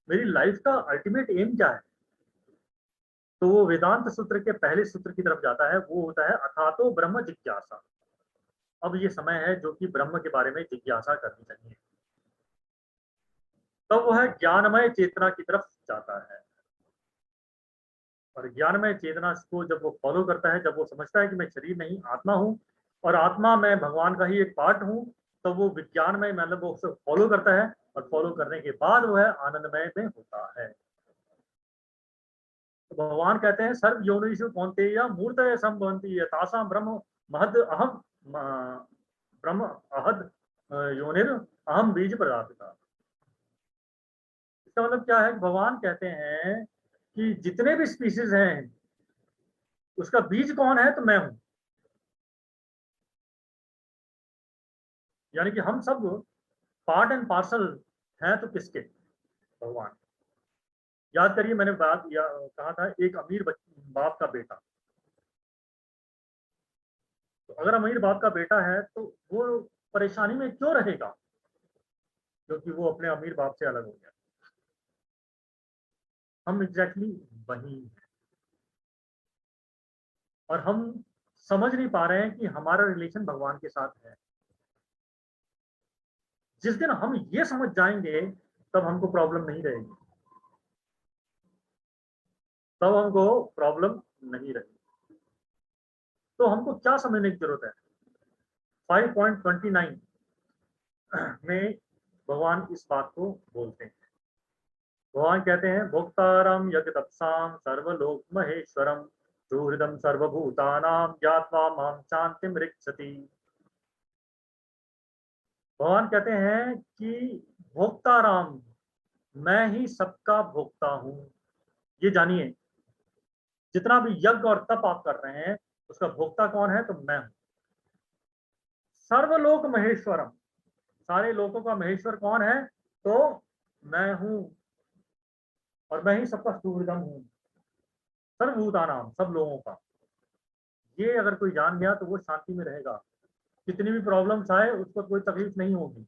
मेरी लाइफ का अल्टीमेट एम क्या है? तो वो वेदांत सूत्र के पहले सूत्र की तरफ जाता है, वो होता है अथातो ब्रह्म जिज्ञासा। अब ये समय है जो कि ब्रह्म के बारे में जिज्ञासा करनी चाहिए। तब वह ज्ञानमय चेतना की तरफ जाता है, और ज्ञानमय चेतना को जब वो फॉलो करता है, जब वो समझता है कि मैं शरीर नहीं आत्मा हूँ, और आत्मा मैं भगवान का ही एक पार्ट हूँ, तो वो विज्ञान में मतलब वो उसे फॉलो करता है, और फॉलो करने के बाद वह आनंदमय में होता है। तो भगवान कहते हैं सर्व योनिषु कौन्तेय मूर्तय संभवन्ति तासाम ब्रह्म महद अहम ब्रह्म अहद योनिर अहम बीज प्रदापिता। इसका मतलब क्या है? भगवान कहते हैं कि जितने भी स्पीसीज हैं उसका बीज कौन है? तो मैं हूं। यानी कि हम सब पार्ट एंड पार्सल हैं तो किसके? भगवान। याद करिए, मैंने कहा था एक अमीर बाप का बेटा। तो अगर अमीर बाप का बेटा है तो वो परेशानी में क्यों रहेगा? क्योंकि वो अपने अमीर बाप से अलग हो गया। हम एग्जैक्टली वही हैं, और हम समझ नहीं पा रहे हैं कि हमारा रिलेशन भगवान के साथ है। जिस दिन हम ये समझ जाएंगे तब हमको प्रॉब्लम नहीं रहेगी, तब हमको प्रॉब्लम नहीं रहेगी। तो हमको क्या समझने की जरूरत है? 5.29 में भगवान इस बात को बोलते हैं। भगवान कहते हैं भोक्तारम यज्ञतपसाम सर्वलोक महेश्वरम सुहृदम सर्वभूतानां ज्ञात्वा माम शांतिम रिक्षति। भगवान कहते हैं कि भोक्ताराम, मैं ही सबका भोक्ता हूं। ये जानिए, जितना भी यज्ञ और तप आप कर रहे हैं उसका भोक्ता कौन है? तो मैं हूं। सर्वलोक महेश्वरम, सारे लोगों का महेश्वर कौन है? तो मैं हूं, और मैं ही सबका सुहृदम हूं, सर्वभूतानाम, सब लोगों का। ये अगर कोई जान गया तो वो शांति में रहेगा। कितनी भी प्रॉब्लम्स आए उसको कोई तकलीफ नहीं होगी।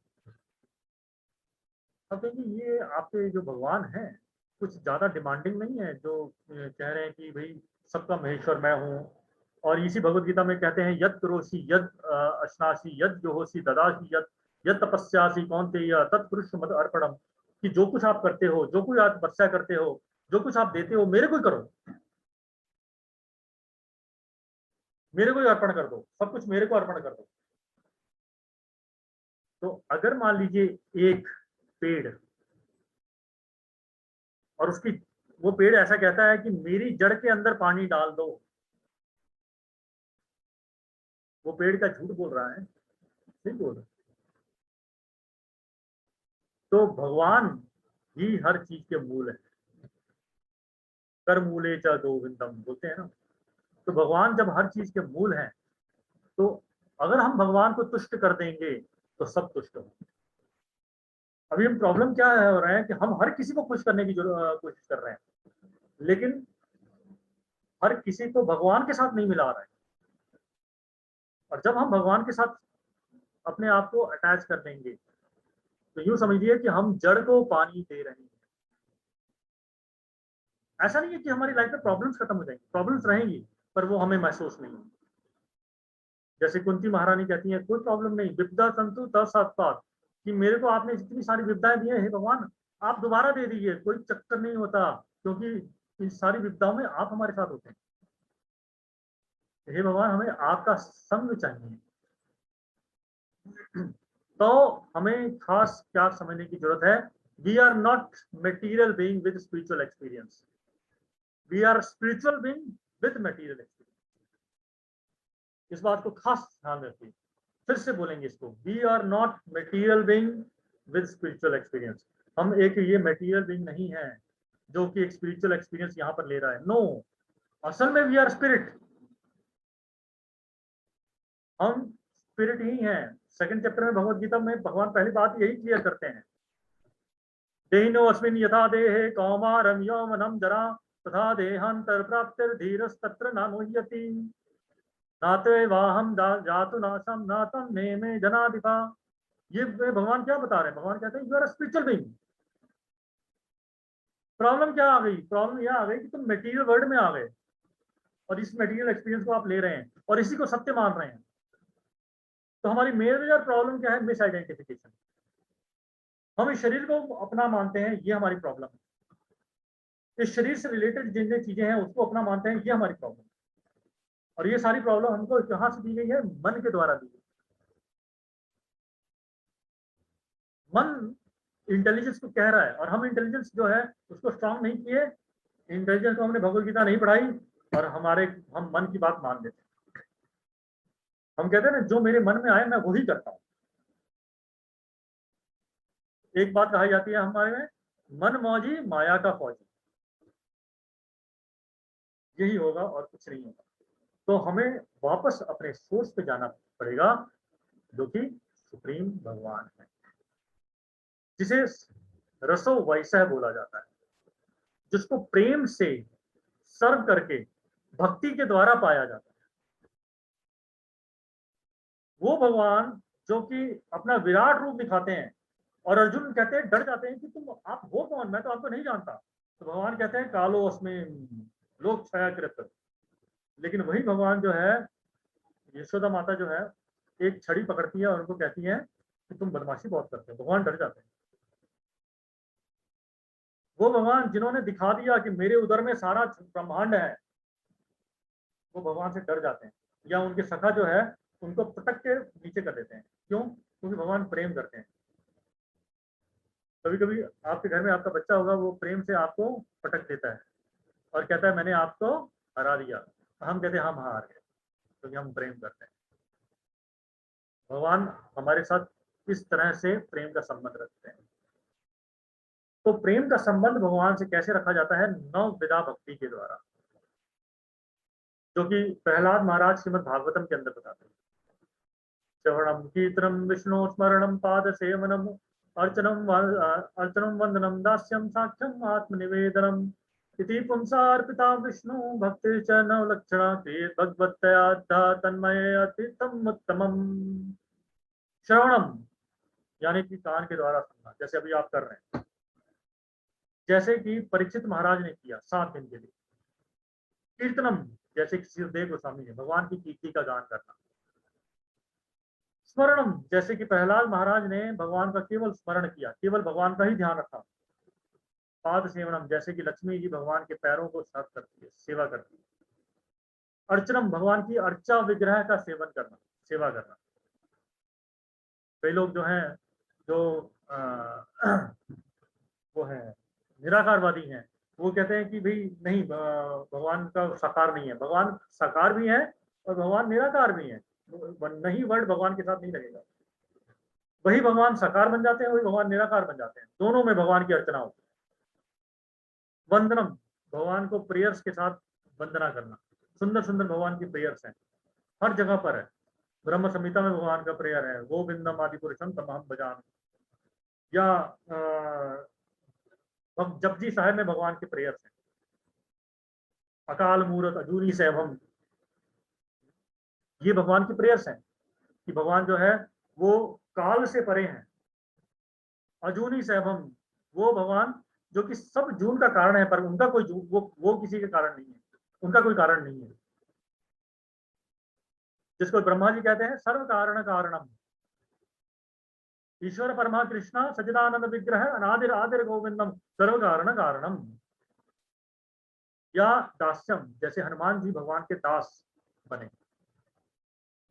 अब देखिए, ये आपके जो भगवान हैं कुछ ज्यादा डिमांडिंग नहीं है, जो कह रहे हैं कि भाई सबका महेश्वर मैं हूँ, और इसी भगवत गीता में कहते हैं यत् करोषि यत् अश्नासि यत् जोहोषि ददासि यत् यत् तपस्यासि कौन्तेय तत्पुरुष मद अर्पणम, कि जो कुछ आप करते हो, जो कुछ आप तपस्या करते हो, जो कुछ आप देते हो, मेरे को ही करो, मेरे को ही अर्पण कर दो, सब कुछ मेरे को अर्पण कर दो। तो अगर मान लीजिए एक पेड़, और उसकी वो पेड़ ऐसा कहता है कि मेरी जड़ के अंदर पानी डाल दो, वो पेड़ का झूठ बोल रहा है, नहीं बोल रहा। तो भगवान ही हर चीज के मूल है, कर मूले च गोविंदम बोलते हैं ना। तो भगवान जब हर चीज के मूल हैं, तो अगर हम भगवान को तुष्ट कर देंगे तो सब तुष्ट हो। अभी हम प्रॉब्लम क्या हो रहा है कि हम हर किसी को खुश करने की कोशिश कर रहे हैं, लेकिन हर किसी को भगवान के साथ नहीं मिला रहा है। और जब हम भगवान के साथ अपने आप को अटैच कर देंगे, तो यूं समझिए कि हम जड़ को पानी दे रहे हैं। ऐसा नहीं है कि हमारी लाइफ में प्रॉब्लम्स खत्म हो जाएंगी, प्रॉब्लम्स रहेंगी, पर वो हमें महसूस नहीं होगी। जैसे कुंती महारानी कहती है, कोई प्रॉब्लम नहीं, विपदा संतु तत्सात्पात, कि मेरे को आपने जितनी सारी विपदाएं दी है, हे भगवान आप दोबारा दे दीजिए, कोई चक्कर नहीं होता, क्योंकि इन सारी विपदाओं में आप हमारे साथ होते हैं। हे भगवान हमें आपका संग चाहिए। तो हमें खास क्या समझने की जरूरत है, we are not material being with spiritual experience, we are spiritual being with material experience. इस बात को खास ध्यान रखिए। फिर से बोलेंगे इसको, we are not material being with spiritual experience. हम एक ये मटेरियल बीइंग नहीं है जो कि एक स्पिरिचुअल एक्सपीरियंस यहाँ पर ले रहा है, नो। असल में वी आर स्पिरिट, हम स्पिरिट ही हैं। सेकंड चैप्टर में भगवत गीता में भगवान पहली बात यही क्लियर करते हैं, देहिनो अस्मिन् यथा देहे कौमारं यौवनं जरा तथा देहांतर प्राप्तिर्धीरस्तत्र न मुह्यति नाते वाहम जातु नाशम नातम नेमे जनाधिपा। ये भगवान क्या बता रहे हैं, भगवान कहते हैं you are spiritual being. Problem क्या आ गई, प्रॉब्लम यह आ गई कि तुम मटेरियल वर्ल्ड में आ गए और इस मटेरियल एक्सपीरियंस को आप ले रहे हैं और इसी को सत्य मान रहे हैं। तो हमारी मेजर प्रॉब्लम क्या है, मिस आइडेंटिफिकेशन। हम इस शरीर को अपना मानते हैं, ये हमारी प्रॉब्लम है। इस शरीर से रिलेटेड जिन जिन चीजें हैं उसको अपना मानते हैं, ये हमारी प्रॉब्लम है। और ये सारी प्रॉब्लम हमको कहां से दी गई है, मन के द्वारा दी गई। मन इंटेलिजेंस को कह रहा है और हम इंटेलिजेंस जो है उसको स्ट्रांग नहीं किए, इंटेलिजेंस को हमने भगवत गीता नहीं पढ़ाई और हम मन की बात मान लेते हैं। हम कहते हैं ना, जो मेरे मन में आए मैं वही करता हूं। एक बात कही जाती है हमारे में, मन मौजी माया का फौजी, यही होगा और कुछ नहीं होगा। तो हमें वापस अपने सोर्स पे जाना पड़ेगा, जो कि सुप्रीम भगवान है, जिसे रसो वैसह बोला जाता है, जिसको प्रेम से सर्व करके भक्ति के द्वारा पाया जाता है। वो भगवान जो कि अपना विराट रूप दिखाते हैं और अर्जुन कहते हैं, डर जाते हैं कि तुम आप हो कौन, मैं तो आपको नहीं जानता। तो भगवान कहते हैं कालो अस्मे लोक छायाकृत। लेकिन वही भगवान जो है, यशोदा माता जो है, एक छड़ी पकड़ती है और उनको कहती है कि तुम बदमाशी बहुत करते हो। भगवान डर जाते हैं। वो भगवान जिन्होंने दिखा दिया कि मेरे उदर में सारा ब्रह्मांड है, वो भगवान से डर जाते हैं, या उनके सखा जो है उनको पटक के नीचे कर देते हैं। क्यों? क्योंकि भगवान प्रेम करते हैं। कभी कभी आपके घर में आपका बच्चा होगा, वो प्रेम से आपको पटक देता है और कहता है मैंने आपको हरा दिया। हम कहते हैं हम हार गए, क्योंकि हम प्रेम करते हैं। भगवान हमारे साथ इस तरह से प्रेम का संबंध रखते हैं। तो प्रेम का संबंध भगवान से कैसे रखा जाता है, 9 विधा भक्ति के द्वारा, जो कि प्रहलाद महाराज श्रीमद् भागवतम के अंदर बताते हैं। श्रवणम कीर्तनम विष्णु स्मरणम पाद सेवनम अर्चनम वंदनम दास्यम साक्ष्यम आत्मनिवेदनम इति पुंसार्पिता विष्णु भक्ति च नवलक्षणा भगवत्तया तन्मय अतितम उत्तमम। श्रवणम यानी कि कान के द्वारा सुनना, जैसे अभी आप कर रहे हैं, जैसे कि परीक्षित महाराज ने किया 7 दिन के लिए। कीर्तनम जैसे कि सुखदेव गोस्वामी ने भगवान की कीर्ति का गान करना। स्मरणम, जैसे कि प्रहलाद महाराज ने भगवान का केवल स्मरण किया, केवल भगवान का ही ध्यान रखा। पाद सेवनम, जैसे कि लक्ष्मी जी भगवान के पैरों को साफ करती है, सेवा करती है। अर्चनम, भगवान की अर्चा विग्रह का सेवन करना, सेवा करना। कई लोग जो हैं जो वो है निराकारवादी हैं, वो कहते हैं कि भाई नहीं, भगवान का साकार नहीं है। भगवान साकार भी है और भगवान निराकार भी है, नहीं वर्ड भगवान के साथ नहीं लगेगा। वही भगवान साकार बन जाते हैं, वही भगवान निराकार बन जाते हैं, दोनों में भगवान की अर्चना होती है। वंदनम, भगवान को प्रेयर्स के साथ वंदना करना। सुंदर सुंदर भगवान की प्रेयर्स हैं, हर जगह पर है। ब्रह्म संहिता में भगवान का प्रेयर है, गोविंदम आदि पुरुषम तमहम भजामि, या जपजी साहिब में भगवान के प्रेयर्स हैं। अकाल मूरत अजूनी सैभम, ये भगवान की प्रेयर्स हैं कि भगवान जो है वो काल से परे हैं। अजूनी सैभम, वो भगवान जो कि सब जून का कारण है, पर उनका कोई वो किसी का कारण नहीं है, उनका कोई कारण नहीं है। जिसको ब्रह्मा जी कहते हैं सर्व कारण कारणम, ईश्वर परमा कृष्णा सच्चिदानंद विग्रह अनादिर आदिर गोविंदम सर्व कारण कारणम। या दास्यम, जैसे हनुमान जी भगवान के दास बने।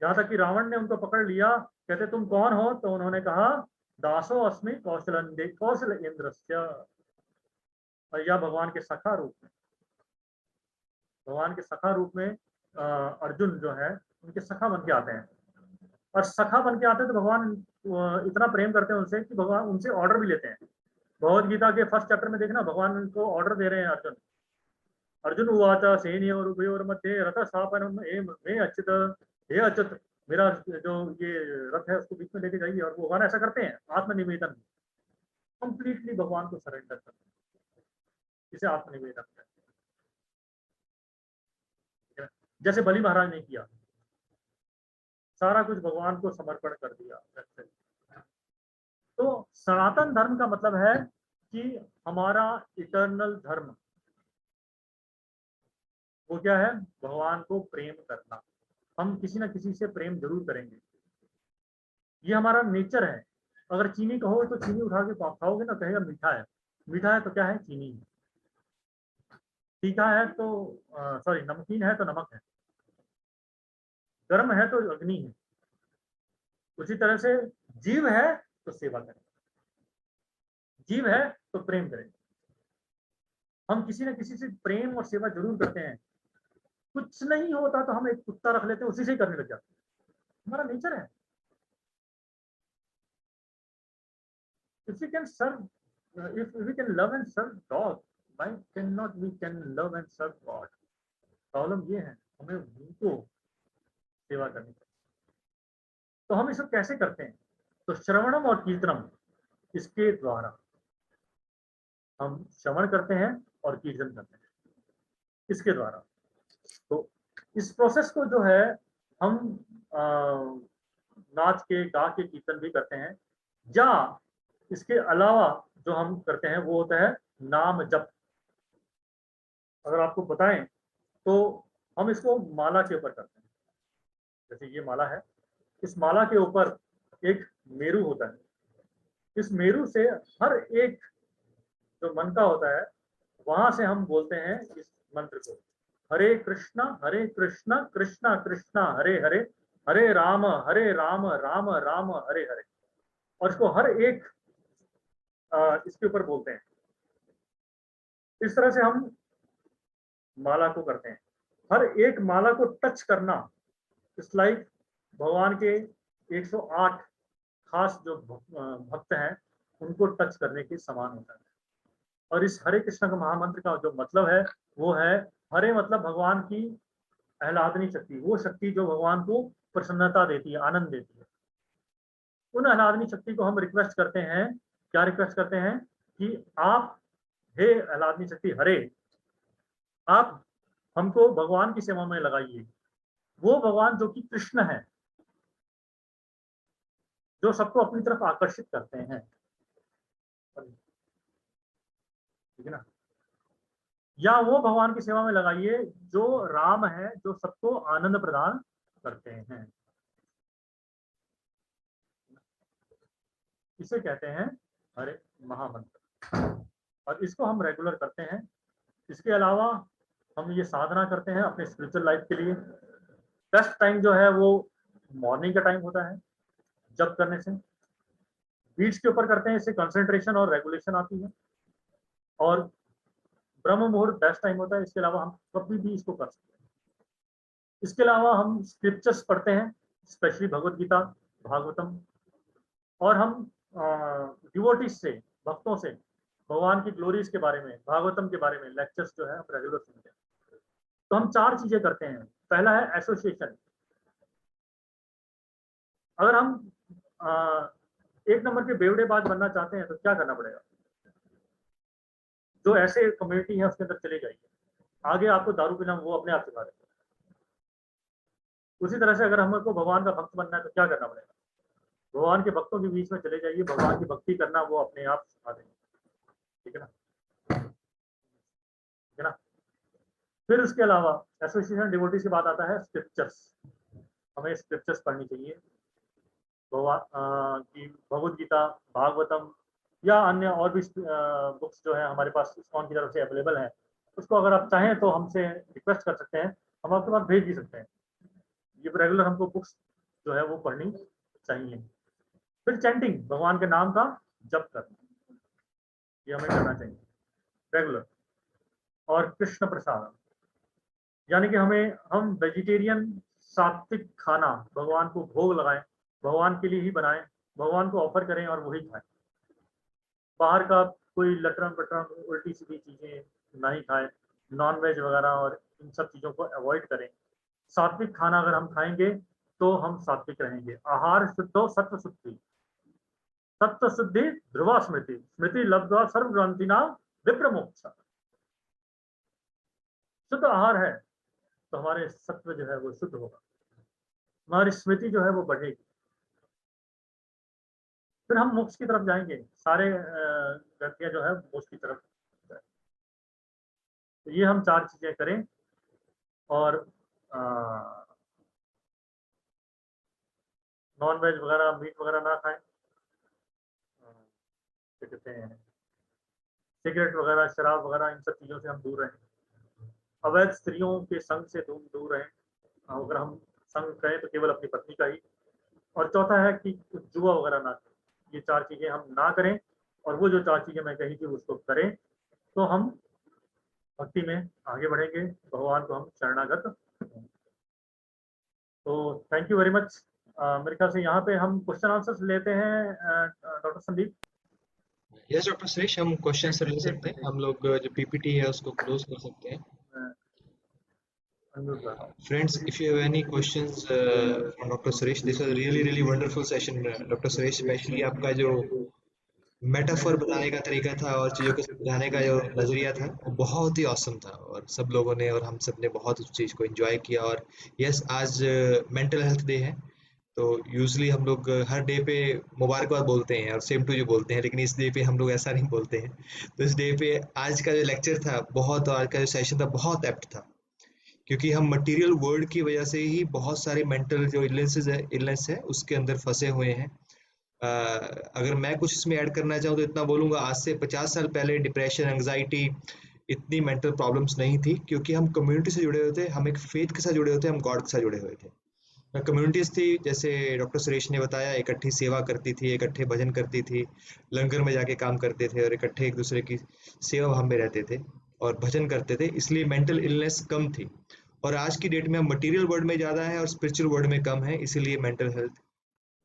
यहाँ तक कि रावण ने उनको पकड़ लिया, कहते तुम कौन हो? तो उन्होंने कहा दासो अस्मि कौशल इंद्रस्य। और या भगवान के सखा रूप में, भगवान के सखा रूप में अर्जुन जो है उनके सखा बन के आते हैं। और सखा बन के आते हैं तो भगवान इतना प्रेम करते हैं उनसे कि भगवान उनसे ऑर्डर भी लेते हैं। भगवद गीता के फर्स्ट चैप्टर में देखना, भगवान उनको ऑर्डर दे रहे हैं। अर्जुन उवाच सेनयोर उभयोर मध्ये रथ स्थापनम हे अच्युत, हे अच्युत, मेरा जो ये रथ है उसको बीच में लेके जाइए। और वो भगवान ऐसा करते हैं, आत्मनिवेदन, कंप्लीटली भगवान को सरेंडर करते हैं। इसे आत्मनिवेदन कहते हैं। जैसे बलि महाराज ने किया, सारा कुछ भगवान को समर्पण कर दिया। तो सनातन धर्म का मतलब है कि हमारा इटर्नल धर्म वो क्या है? भगवान को प्रेम करना। हम किसी ना किसी से प्रेम जरूर करेंगे, ये हमारा नेचर है। अगर चीनी कहो तो चीनी उठा के खाओगे ना, कहेगा मीठा है। मीठा है तो क्या है? चीनी है। तीखा है तो सॉरी नमकीन है तो नमक है। गर्म है तो अग्नि है। उसी तरह से जीव है तो सेवा करें, जीव है तो प्रेम करें। हम किसी न किसी से प्रेम और सेवा जरूर करते हैं। कुछ नहीं होता तो हम एक कुत्ता रख लेते हैं, उसी से ही करने लग जाते हैं, हमारा नेचर है। If we can serve, if we can love and serve dog, why cannot we can love and serve God? Problem ये है, हमें उनको सेवा करनी चाहिए। तो हम इसको कैसे करते हैं? तो श्रवणम और कीर्तनम, इसके द्वारा हम श्रवण करते हैं और कीर्तन करते हैं, इसके द्वारा। तो इस प्रोसेस को जो है हम नाच के, गा के कीर्तन भी करते हैं, या इसके अलावा जो हम करते हैं वो होता है नाम जप। अगर आपको बताएं तो हम इसको माला के ऊपर करते हैं। जैसे ये माला है, इस माला के ऊपर एक मेरू होता है। इस मेरू से हर एक जो मन का होता है वहां से हम बोलते हैं इस मंत्र को, हरे कृष्णा कृष्णा कृष्णा हरे हरे, हरे राम राम राम हरे हरे। और इसको हर एक इसके ऊपर बोलते हैं। इस तरह से हम माला को करते हैं। हर एक माला को टच करना इस लाइक भगवान के 108 खास जो भक्त हैं उनको टच करने के समान होता है। और इस हरे कृष्ण का महामंत्र का जो मतलब है वो है, हरे मतलब भगवान की आह्लादनी शक्ति, वो शक्ति जो भगवान को प्रसन्नता देती है, आनंद देती है। उन आह्लादनी शक्ति को हम रिक्वेस्ट करते हैं। क्या रिक्वेस्ट करते हैं? कि आप, हे आह्लादनी शक्ति हरे, आप हमको भगवान की सेवा में लगाइए। वो भगवान जो कि कृष्ण है, जो सबको अपनी तरफ आकर्षित करते हैं, ठीक है ना? या वो भगवान की सेवा में लगाइए जो राम है, जो सबको आनंद प्रदान करते हैं। इसे कहते हैं हरे महामंत्र, और इसको हम रेगुलर करते हैं। इसके अलावा हम ये साधना करते हैं अपने स्पिरिचुअल लाइफ के लिए। बेस्ट टाइम जो है वो मॉर्निंग का टाइम होता है, जब करने से बीट्स के ऊपर करते हैं, इससे कंसंट्रेशन और रेगुलेशन आती है, और ब्रह्म मुहूर्त बेस्ट टाइम होता है। इसके अलावा हम कभी भी इसको कर सकते हैं। इसके अलावा हम स्क्रिप्चर्स पढ़ते हैं, स्पेशली भगवत गीता, भागवतम, और हम डिवोटीज से, भक्तों से भगवान की ग्लोरीज के बारे में, भागवतम के बारे में लेक्चर्स जो है हम रेगुलर सुनते हैं। तो हम 4 चीजें करते हैं। पहला है एसोसिएशन। अगर हम 1 नंबर के बेवड़ेबाज बनना चाहते हैं तो क्या करना पड़ेगा? जो ऐसे कम्युनिटी है उसके अंदर चले जाइए, आगे आपको दारू पीना वो अपने आप सिखा देंगे। उसी तरह से अगर हमको भगवान का भक्त बनना है तो क्या करना पड़ेगा? भगवान के भक्तों के बीच में चले जाइए, भगवान की भक्ति करना वो अपने आप सिखा देंगे। ठीक है ना? ठीक है ना? फिर उसके अलावा एसोसिएशन डिवोटीज के बाद आता है स्क्रिप्चर्स। हमें स्क्रिप्चर्स पढ़नी चाहिए, भगवान की भगवत गीता, भागवतम, या अन्य और भी बुक्स जो है हमारे पास इस्कॉन की तरफ से अवेलेबल है। उसको अगर आप चाहें तो हमसे रिक्वेस्ट कर सकते हैं, हम आपके पास भेज भी सकते हैं। ये रेगुलर हमको बुक्स जो है वो पढ़नी चाहिए। फिर चैंटिंग, भगवान के नाम का जप करना, ये हमें करना चाहिए रेगुलर। और कृष्ण प्रसाद, यानी कि हम वेजिटेरियन सात्विक खाना भगवान को भोग लगाएं, भगवान के लिए ही बनाएं, भगवान को ऑफर करें और वही खाएं। बाहर का कोई लटरम पटरम उल्टी सीधी चीजें नहीं खाएं, नॉन वेज वगैरह और इन सब चीजों को अवॉइड करें। सात्विक खाना अगर हम खाएंगे तो हम सात्विक रहेंगे। आहार शुद्धो सत्व शुद्धि, सत्व शुद्धि ध्रुवा स्मृति, स्मृति लब्ध्वा सर्व ग्रंथिना विप्र मोक्ष। शुद्ध आहार है तो हमारे सत्व जो है वो शुद्ध होगा, हमारी स्मृति जो है वो बढ़ेगी, फिर हम मोक्ष की तरफ जाएंगे। सारे व्यक्तियां जो है मोक्ष की तरफ जाएंगे। तो ये हम 4 चीजें करें, और नॉन वेज वगैरह, मीट वगैरह ना खाएं, क्या कहते हैं, सिगरेट वगैरह, शराब वगैरह, इन सब चीजों से हम दूर रहें। अवैध स्त्रियों के संग से दूर रहें, अगर हम संग करें तो केवल अपनी पत्नी का ही। और चौथा है कि जुआ वगैरह ना करें। ये 4 चीजें हम ना करें, और वो जो 4 चीजें मैं कही थी उसको करें, तो हम भक्ति में आगे बढ़ेंगे, भगवान को हम शरणागत होंगे। तो थैंक यू वेरी मच। मेरे ख्याल से यहाँ पे हम क्वेश्चन आंसर्स लेते हैं। Doctor Sandeep. Yes doctor Suresh, हम क्वेश्चन से ले सकते हैं। हम लोग जो पीपीटी है उसको क्लोज कर सकते हैं। Friends, if you have any questions from Dr. Suresh, this was really wonderful session. Dr. Suresh, especially आपका जो मेटाफर बताने का तरीका था और चीज़ों को समझाने का जो नज़रिया था वो बहुत ही ऑसम था, और सब लोगों ने और हम सब ने बहुत उस चीज़ को एंजॉय किया। और यस, आज मेंटल हेल्थ डे है, तो यूजली हम लोग हर डे पे मुबारकबाद बोलते हैं और सेम टू यू बोलते हैं, लेकिन इस डे पे हम लोग ऐसा नहीं बोलते हैं। तो इस डे पे आज का जो लेक्चर था बहुत, और आज का जो सेशन था बहुत एप्ट था, क्योंकि हम मटेरियल वर्ल्ड की वजह से ही बहुत सारे मेंटल जो इलनेस है उसके अंदर फंसे हुए हैं। अगर मैं कुछ इसमें ऐड करना चाहूँ तो इतना बोलूँगा, आज से 50 साल पहले डिप्रेशन, एंग्जाइटी, इतनी मेंटल प्रॉब्लम्स नहीं थी, क्योंकि हम कम्युनिटी से जुड़े हुए थे, हम एक फेथ के साथ जुड़े हुए थे, हम गॉड के साथ जुड़े हुए थे। कम्युनिटीज थी, जैसे डॉक्टर सुरेश ने बताया, इकट्ठी सेवा करती थी, इकट्ठे भजन करती थी, लंगर में जाके काम करते थे और इकट्ठे एक दूसरे की सेवा भाव में रहते थे और भजन करते थे, इसलिए मेंटल इलनेस कम थी। और आज की डेट में हम मटेरियल वर्ल्ड में ज़्यादा है और स्पिरिचुअल वर्ल्ड में कम है, इसीलिए मेंटल हेल्थ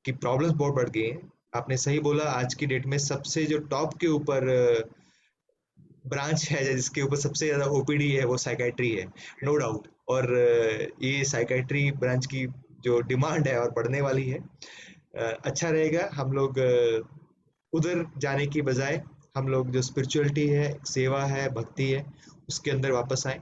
की प्रॉब्लम्स बहुत बढ़ गई हैं। आपने सही बोला, आज की डेट में सबसे जो टॉप के ऊपर ब्रांच है जिसके ऊपर सबसे ज़्यादा ओपीडी है वो साइकेट्री है, नो डाउट। और ये साइकेट्री ब्रांच की जो डिमांड है और बढ़ने वाली है। अच्छा रहेगा हम लोग उधर जाने की बजाय हम लोग जो स्पिरिचुअलिटी है, सेवा है, भक्ति है, उसके अंदर वापस आए।